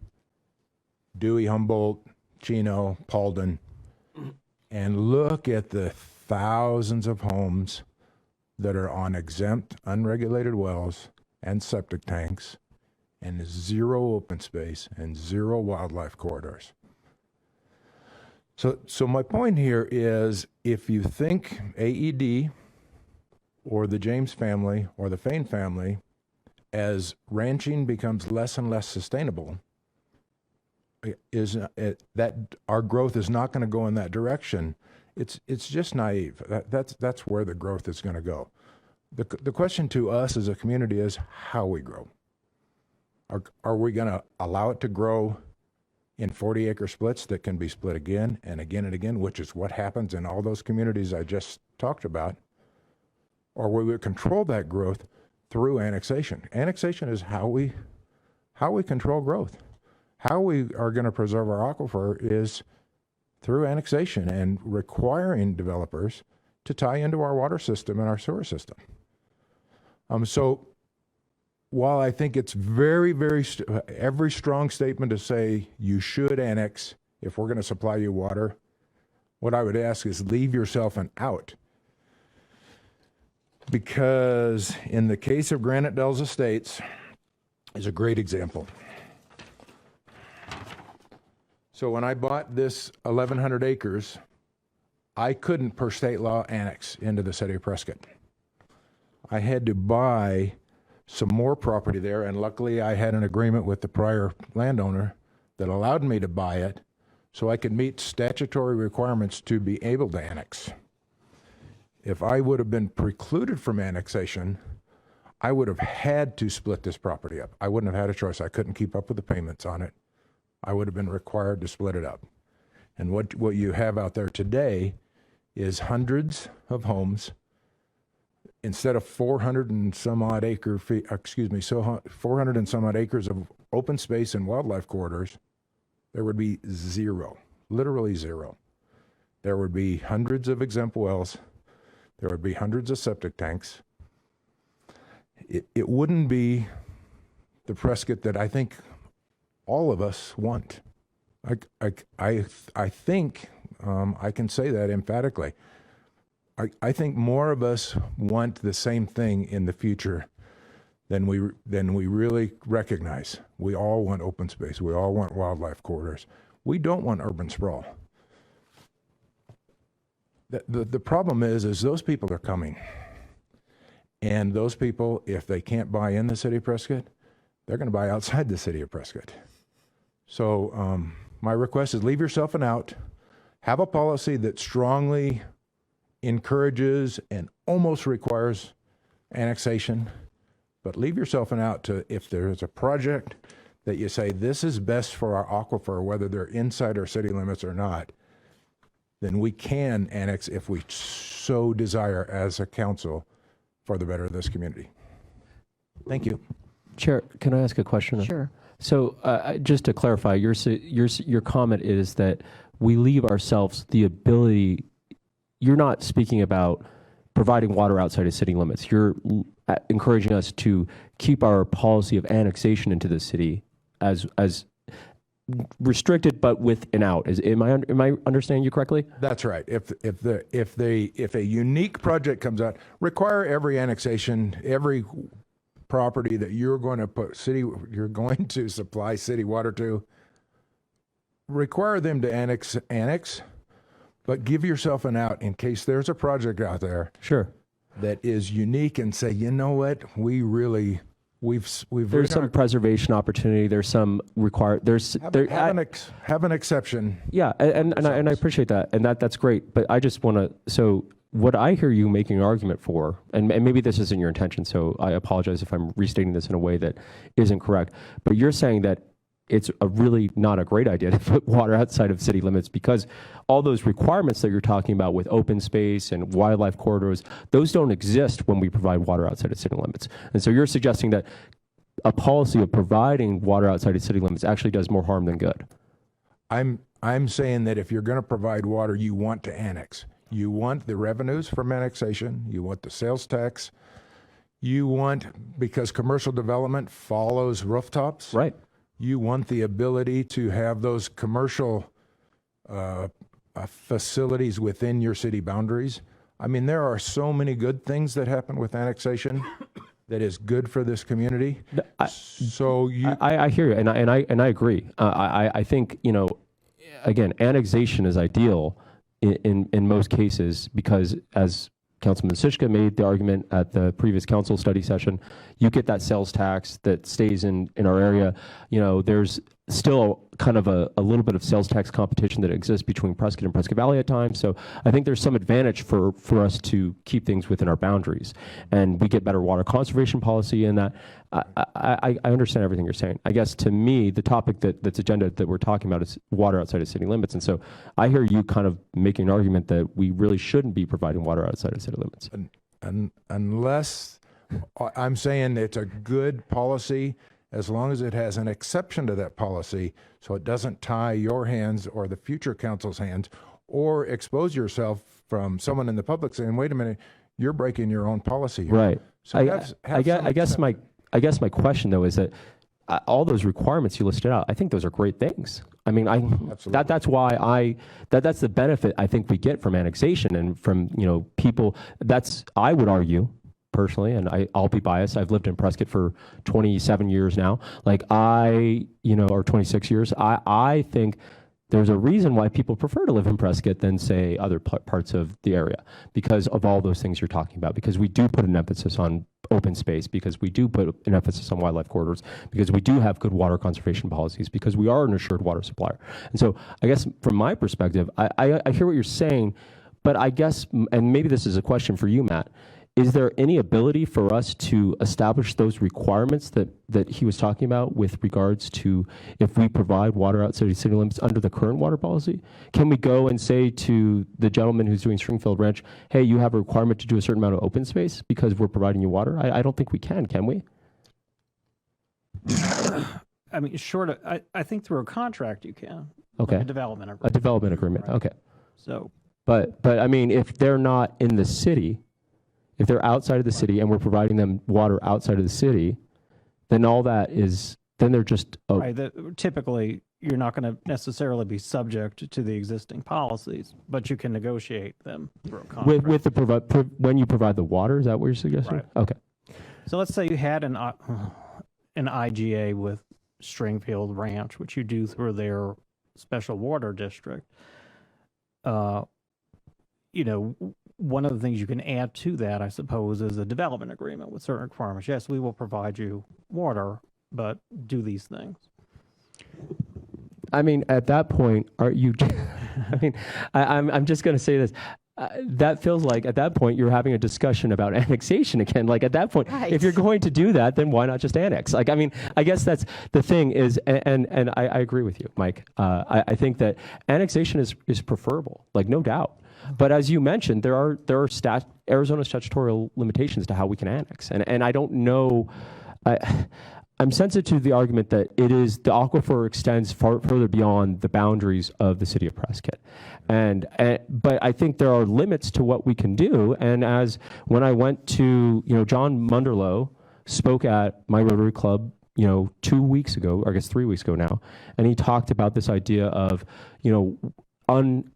Dewey, Humboldt, Chino, Paulden, and look at the thousands of homes that are on exempt, unregulated wells and septic tanks, and zero open space and zero wildlife corridors. So my point here is, if you think AED or the James family or the Fain family, as ranching becomes less and less sustainable, that our growth is not going to go in that direction. It's just naive. That's where the growth is going to go. The question to us as a community is how we grow. Are we going to allow it to grow in 40-acre splits that can be split again and again and again, which is what happens in all those communities I just talked about? Or will we control that growth through annexation? Annexation is how we control growth. How we are going to preserve our aquifer is through annexation and requiring developers to tie into our water system and our sewer system. So while I think it's every strong statement to say you should annex if we're going to supply you water, what I would ask is leave yourself an out. Because in the case of Granite Dells Estates is a great example. So when I bought this 1,100 acres, I couldn't, per state law, annex into the city of Prescott. I had to buy some more property there, and luckily I had an agreement with the prior landowner that allowed me to buy it so I could meet statutory requirements to be able to annex. If I would have been precluded from annexation, I would have had to split this property up. I wouldn't have had a choice. I couldn't keep up with the payments on it. I would have been required to split it up. And what you have out there today is hundreds of homes. Instead of 400 and some odd acres of open space and wildlife corridors, there would be zero, literally zero. There would be hundreds of exempt wells. There would be hundreds of septic tanks. It wouldn't be the Prescott that I think all of us want. I think I can say that emphatically. I think more of us want the same thing in the future than we really recognize. We all want open space. We all want wildlife corridors. We don't want urban sprawl. The problem is those people are coming. And those people, if they can't buy in the city of Prescott, they're going to buy outside the city of Prescott. So my request is leave yourself an out. Have a policy that strongly encourages and almost requires annexation, but leave yourself an out to, if there is a project that you say this is best for our aquifer, whether they're inside our city limits or not, then we can annex if we so desire as a council for the better of this community. Thank you. Chair, can I ask a question? Sure. So just to clarify, your comment is that we leave ourselves the ability. You're not speaking about providing water outside of city limits. You're encouraging us to keep our policy of annexation into the city as restricted, but with an out. Am I understanding you correctly? That's right. If a unique project comes out, require every annexation, every property that you're going to supply city water to, require them to annex, but give yourself an out in case there's a project out there. Sure. That is unique, and say, you know what, we've there's some preservation opportunity. There's some have an exception. Yeah, and I appreciate that, and that's great. But I just want to. So what I hear you making an argument for, and maybe this isn't your intention, so I apologize if I'm restating this in a way that isn't correct. But you're saying that it's really not a great idea to put water outside of city limits because all those requirements that you're talking about with open space and wildlife corridors, those don't exist when we provide water outside of city limits. And so you're suggesting that a policy of providing water outside of city limits actually does more harm than good. I'm saying that if you're going to provide water, you want to annex. You want the revenues from annexation. You want the sales tax. You want, because commercial development follows rooftops. Right. you want the ability to have those commercial facilities within your city boundaries. I mean, there are so many good things that happen with annexation that is good for this community. I hear you, and I agree. I think, you know, again, annexation is ideal in most cases because, as Councilman Sischka made the argument at the previous council study session, you get that sales tax that stays in our area. You know, there's still kind of a little bit of sales tax competition that exists between Prescott and Prescott Valley at times. So I think there's some advantage for us to keep things within our boundaries, and we get better water conservation policy in that. I understand everything you're saying. I guess to me, the topic that's agenda that we're talking about is water outside of city limits. And so I hear you kind of making an argument that we really shouldn't be providing water outside of city limits. Unless I'm saying it's a good policy as long as it has an exception to that policy, so it doesn't tie your hands or the future council's hands, or expose yourself from someone in the public saying, wait a minute, you're breaking your own policy here. Right. So I guess my question though is that all those requirements you listed out, I think those are great things. I mean, that's why that's the benefit I think we get from annexation and from, you know, people. I would argue personally, and I'll be biased. I've lived in Prescott for 27 years now. Like or 26 years. I think there's a reason why people prefer to live in Prescott than, say, other parts of the area, because of all those things you're talking about, because we do put an emphasis on open space, because we do put an emphasis on wildlife corridors, because we do have good water conservation policies, because we are an assured water supplier. And so I guess from my perspective, I hear what you're saying, but I guess, and maybe this is a question for you, Matt, is there any ability for us to establish those requirements that he was talking about with regards to if we provide water outside of city limits under the current water policy? Can we go and say to the gentleman who's doing Stringfield Ranch, hey, you have a requirement to do a certain amount of open space because we're providing you water? I don't think we can we? I mean, I think through a contract you can. Okay. Like a development agreement. A development agreement, Right. okay. So, But I mean, if they're not in the city, if they're outside of the city and we're providing them water outside of the city, then all that is, then they're just, right, typically you're not going to necessarily be subject to the existing policies, but you can negotiate them through a contract. with the when you provide the water, is that what you're suggesting? Right. Okay. So let's say you had an IGA with Stringfield Ranch, which you do through their special water district. You know, one of the things you can add to that, I suppose, is a development agreement with certain requirements. Yes, we will provide you water, but do these things. I mean, at that point, are you? I mean, I'm just going to say this. That feels like at that point you're having a discussion about annexation again. Like at that point, Right. if you're going to do that, then why not just annex? Like, I mean, I guess that's the thing is, and I agree with you, Mike. I think that annexation is preferable, like no doubt. But as you mentioned, there are Arizona statutory limitations to how we can annex, and I don't know. I'm sensitive to the argument that the aquifer extends further beyond the boundaries of the city of Prescott, but I think there are limits to what we can do. And when I went to, John Munderloh spoke at my Rotary Club, 2 weeks ago, or I guess 3 weeks ago now, and he talked about this idea of,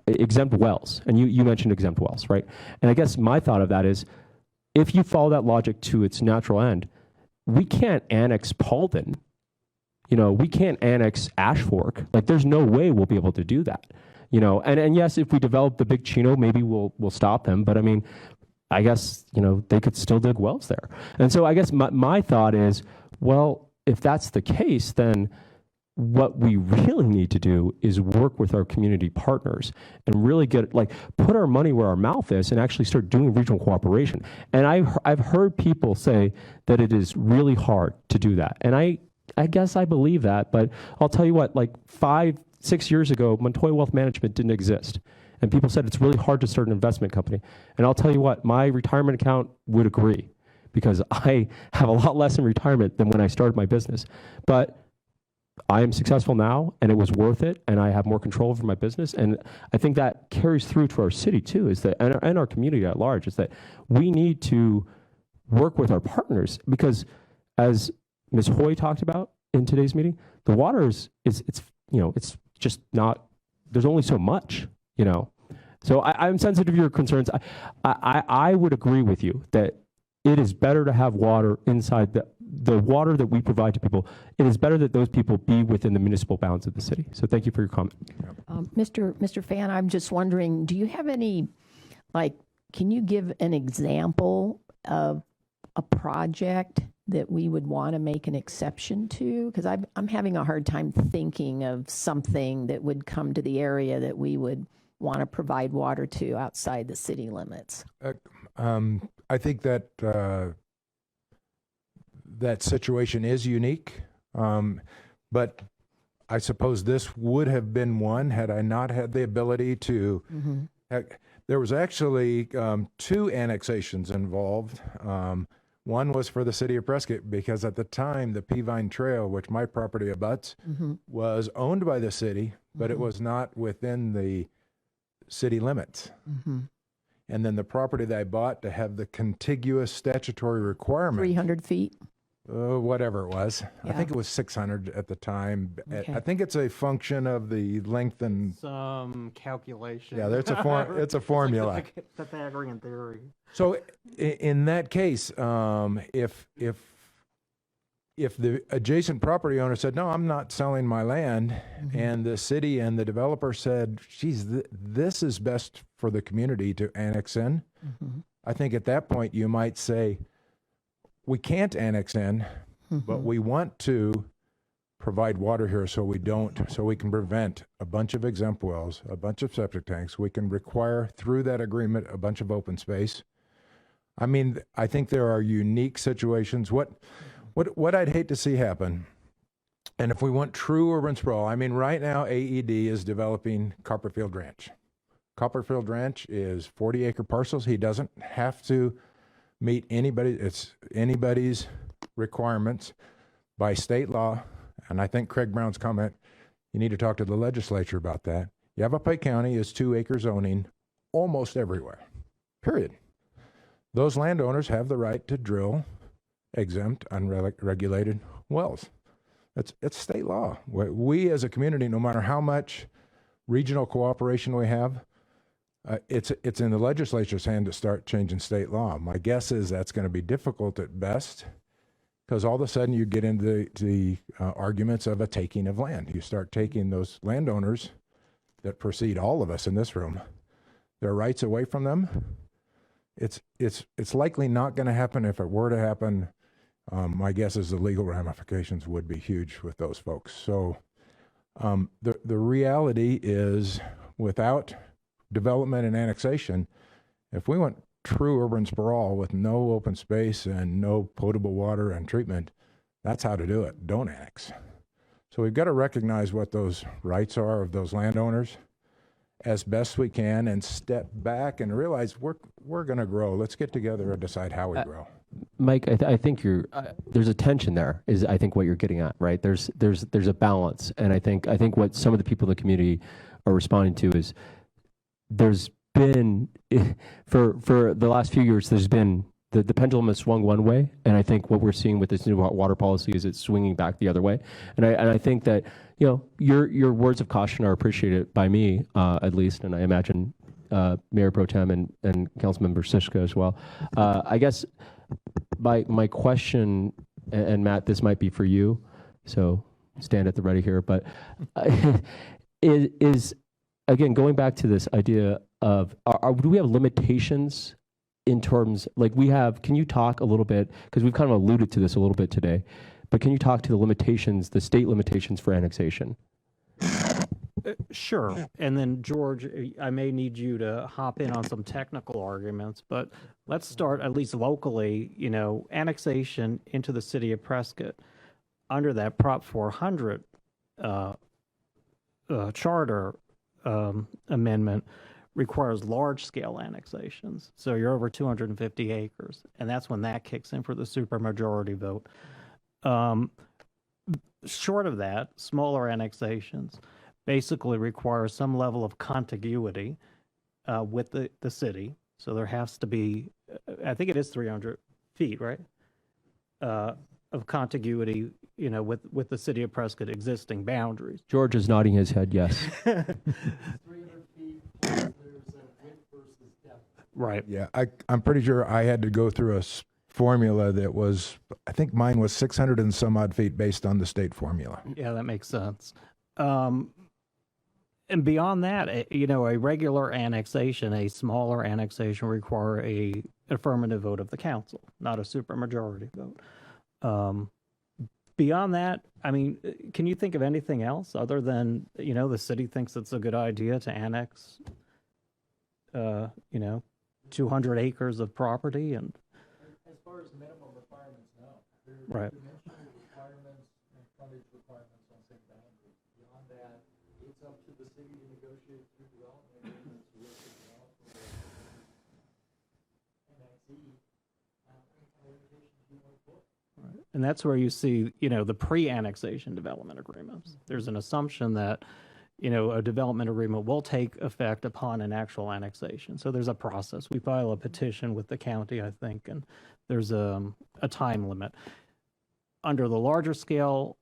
exempt wells, and you mentioned exempt wells, right? And I guess my thought of that is, if you follow that logic to its natural end, we can't annex Paulden. We can't annex Ash Fork. Like, there's no way we'll be able to do that. And yes, if we develop the Big Chino, maybe we'll stop them. But I mean, I guess they could still dig wells there. And so I guess my thought is, well, if that's the case, then what we really need to do is work with our community partners and really put our money where our mouth is and actually start doing regional cooperation. And I've heard people say that it is really hard to do that. And I guess I believe that, but I'll tell you what, 5-6 years ago, Montoya Wealth Management didn't exist. And people said it's really hard to start an investment company. And I'll tell you what, my retirement account would agree, because I have a lot less in retirement than when I started my business. But I am successful now, and it was worth it, and I have more control over my business. And I think that carries through to our city too, and our community at large, is that we need to work with our partners, because as Ms. Hoy talked about in today's meeting, The water is it's it's just not. There's only so much, So I'm sensitive to your concerns. I would agree with you that it is better to have water inside the water that we provide to people. It is better that those people be within the municipal bounds of the city. So thank you for your comment. Mr. Fan, I'm just wondering, do you have any, can you give an example of a project that we would want to make an exception to? Because I'm having a hard time thinking of something that would come to the area that we would want to provide water to outside the city limits. I think that that situation is unique, but I suppose this would have been one had I not had the ability to. There was actually 2 annexations involved. One was for the city of Prescott because at the time the Peavine Trail, which my property abuts, was owned by the city, but it was not within the city limits. And then the property that I bought to have the contiguous statutory requirement, 300 feet? whatever it was. I Yeah. think it was 600 at the time. Okay. I think it's a function of the length and Some calculation. yeah, it's a formula. Pythagorean theory. So in that case, if the adjacent property owner said, no, I'm not selling my land, and the city and the developer said, geez, this is best for the community to annex in, I think at that point you might say, we can't annex in, but we want to provide water here so we can prevent a bunch of exempt wells, a bunch of septic tanks. We can require through that agreement a bunch of open space. I mean, I think there are unique situations. What I'd hate to see happen, and if we want true urban sprawl, I mean, right now AED is developing Copperfield Ranch. Copperfield Ranch is 40-acre parcels. He doesn't have to meet anybody's requirements by state law. And I think Craig Brown's comment, you need to talk to the legislature about that. Yavapai County is 2-acre zoning almost everywhere, period. Those landowners have the right to drill exempt, unregulated wells. It's state law. We as a community, no matter how much regional cooperation we have, it's in the legislature's hand to start changing state law. My guess is that's going to be difficult at best, because all of a sudden you get into the arguments of a taking of land. You start taking those landowners that precede all of us in this room, their rights away from them. It's likely not going to happen. If it were to happen, my guess is the legal ramifications would be huge with those folks. So the reality is, without development and annexation, if we want true urban sprawl with no open space and no potable water and treatment, that's how to do it. Don't annex. So we've got to recognize what those rights are of those landowners as best we can and step back and realize we're going to grow. Let's get together and decide how we grow. Mike, I think there's a tension there. Is I think what you're getting at, right? There's a balance, and I think what some of the people in the community are responding to is there's been for the last few years there's been the pendulum has swung one way, and I think what we're seeing with this new water policy is it's swinging back the other way. And I think that your words of caution are appreciated by me at least, and I imagine Mayor Pro Tem and Councilmember Siska as well. I guess my question, and Matt, this might be for you, so stand at the ready here, but is again going back to this idea of do we have limitations in terms, can you talk a little bit, because we've kind of alluded to this a little bit today, but can you talk to the limitations, the state limitations for annexation? Sure. And then, George, I may need you to hop in on some technical arguments, but let's start, at least locally, annexation into the city of Prescott under that Prop 400 charter amendment requires large-scale annexations. So you're over 250 acres, and that's when that kicks in for the supermajority vote. Short of that, smaller annexations basically require some level of contiguity with the city. So there has to be, I think it is 300 feet, right, of contiguity, with the city of Prescott existing boundaries. George is nodding his head yes. Right. Yeah, I'm pretty sure I had to go through a formula that was, I think mine was 600 and some odd feet based on the state formula. Yeah, that makes sense. And beyond that, a regular annexation, a smaller annexation require a affirmative vote of the council, not a supermajority vote. Beyond that, I mean, can you think of anything else other than, the city thinks it's a good idea to annex, 200 acres of property and. As far as minimum requirements, no. Right. Dimensional requirements and frontage requirements on state boundaries. Beyond that, it's up to the city to negotiate through development agreements with the developer and NXE. And that's where you see, the pre-annexation development agreements. There's an assumption that, a development agreement will take effect upon an actual annexation. So there's a process. We file a petition with the county, I think, and there's a time limit. Under the larger scale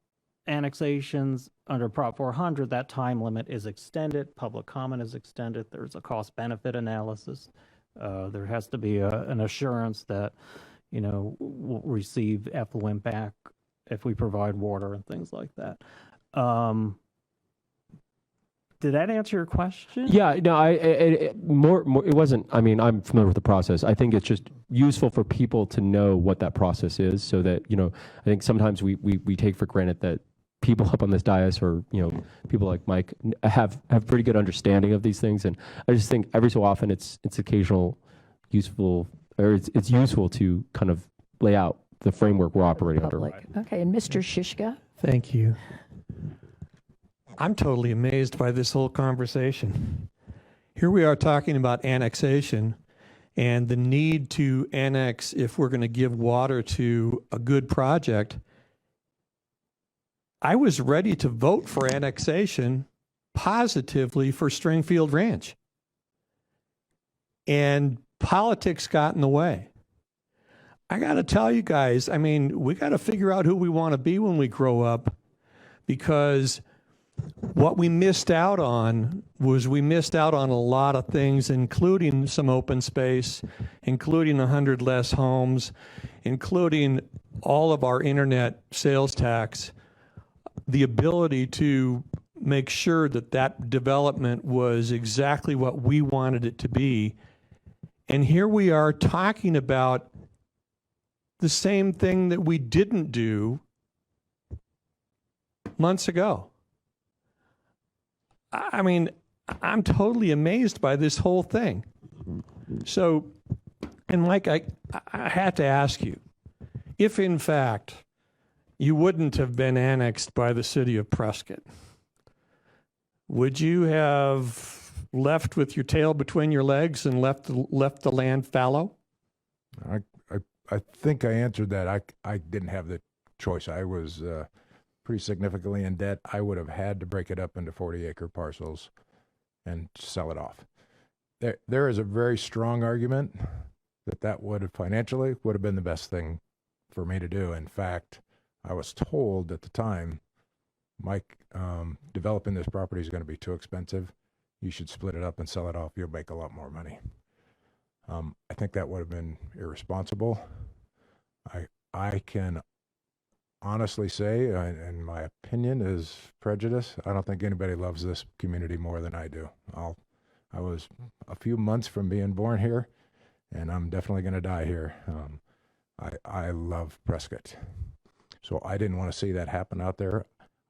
annexations, under Prop 400, that time limit is extended. Public comment is extended. There's a cost-benefit analysis. There has to be an assurance that, we'll receive effluent back if we provide water and things like that. Did that answer your question? Yeah, no, it wasn't, I mean, I'm familiar with the process. I think it's just useful for people to know what that process is so that, I think sometimes we take for granted that people up on this dais or, people like Mike have pretty good understanding of these things. And I just think every so often it's occasional useful, or it's useful to kind of lay out the framework we're operating under. Public. Okay, and Mr. Shishka? Thank you. I'm totally amazed by this whole conversation. Here we are talking about annexation and the need to annex if we're going to give water to a good project. I was ready to vote for annexation positively for Stringfield Ranch. And politics got in the way. I got to tell you guys, I mean, we got to figure out who we want to be when we grow up, because what we missed out on was we missed out on a lot of things, including some open space, including 100 less homes, including all of our internet sales tax, the ability to make sure that that development was exactly what we wanted it to be. And here we are talking about the same thing that we didn't do months ago. I mean, I'm totally amazed by this whole thing. So, and Mike, I had to ask you, if in fact you wouldn't have been annexed by the city of Prescott, would you have left with your tail between your legs and left the land fallow? I think I answered that. I didn't have the choice. I was pretty significantly in debt. I would have had to break it up into 40-acre parcels and sell it off. There is a very strong argument that would have financially would have been the best thing for me to do. In fact, I was told at the time, Mike, developing this property is going to be too expensive. You should split it up and sell it off. You'll make a lot more money. I think that would have been irresponsible. I can honestly say, and my opinion is prejudice, I don't think anybody loves this community more than I do. I was a few months from being born here, and I'm definitely going to die here. I love Prescott. So I didn't want to see that happen out there.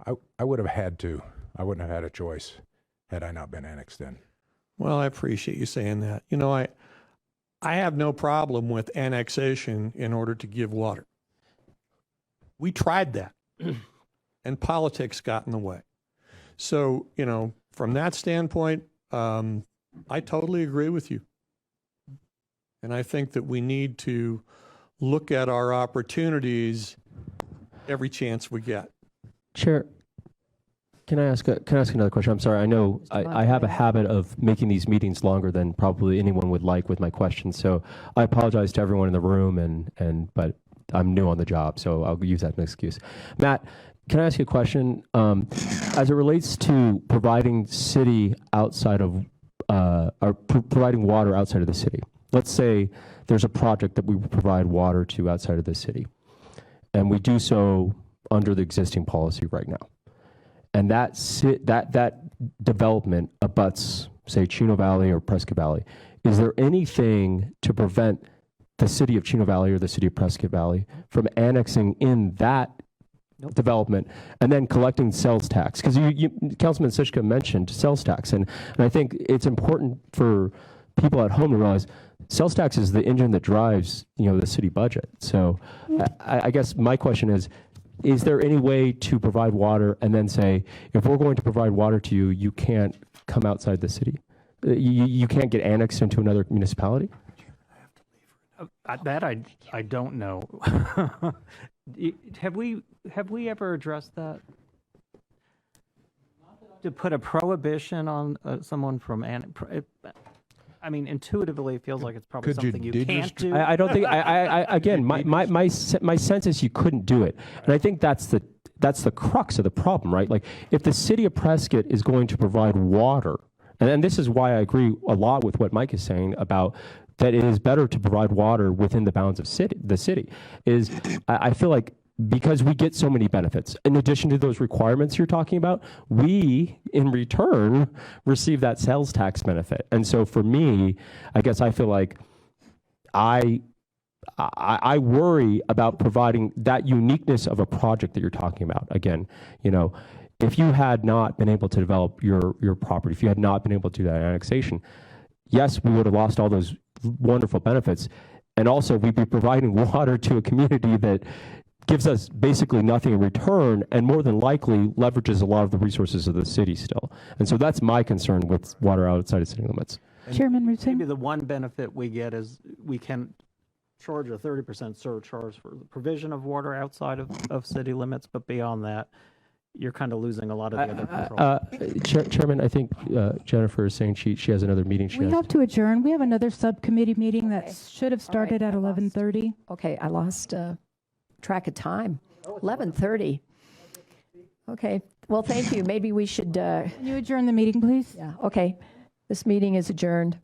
I would have had to. I wouldn't have had a choice had I not been annexed in. Well, I appreciate you saying that. You know, I have no problem with annexation in order to give water. We tried that, and politics got in the way. So, you know, from that standpoint, I totally agree with you. And I think that we need to look at our opportunities every chance we get. Chair, can I ask another question? I'm sorry. I know I have a habit of making these meetings longer than probably anyone would like with my questions. So I apologize to everyone in the room, but I'm new on the job, so I'll use that as an excuse. Matt, can I ask you a question? As it relates to providing city outside of, or providing water outside of the city, let's say there's a project that we provide water to outside of the city, and we do so under the existing policy right now. And that development abuts, say, Chino Valley or Prescott Valley. Is there anything to prevent the city of Chino Valley or the city of Prescott Valley from annexing in that development and then collecting sales tax? Because Councilman Sischka mentioned sales tax, and I think it's important for people at home to realize sales tax is the engine that drives, the city budget. So I guess my question is there any way to provide water and then say, if we're going to provide water to you, you can't come outside the city? You can't get annexed into another municipality? That I don't know. Have we ever addressed that? To put a prohibition on someone from I mean, intuitively, it feels like it's probably Could you something you can't do. I don't think. Again, my sense is you couldn't do it, and I think that's the crux of the problem, right? Like, if the city of Prescott is going to provide water, and this is why I agree a lot with what Mike is saying about that it is better to provide water within the bounds of the city. Is I feel like, because we get so many benefits, in addition to those requirements you're talking about, we, in return, receive that sales tax benefit. And so for me, I guess I feel like I worry about providing that uniqueness of a project that you're talking about. Again, if you had not been able to develop your property, if you had not been able to do that annexation, yes, we would have lost all those wonderful benefits. And also, we'd be providing water to a community that gives us basically nothing in return, and more than likely leverages a lot of the resources of the city still. And so that's my concern with water outside of city limits. Chairman Maybe Rusin? the one benefit we get is we can charge a 30% surcharge for the provision of water outside of city limits, but beyond that, you're kind of losing a lot of the other control. Chairman, I think Jennifer is saying she has another meeting. We have to adjourn. We have another subcommittee meeting that should have started at 11:30. Okay, I lost track of time. 11:30. Okay, well, thank you. Maybe we should, Can you adjourn the meeting, please? yeah, okay. This meeting is adjourned.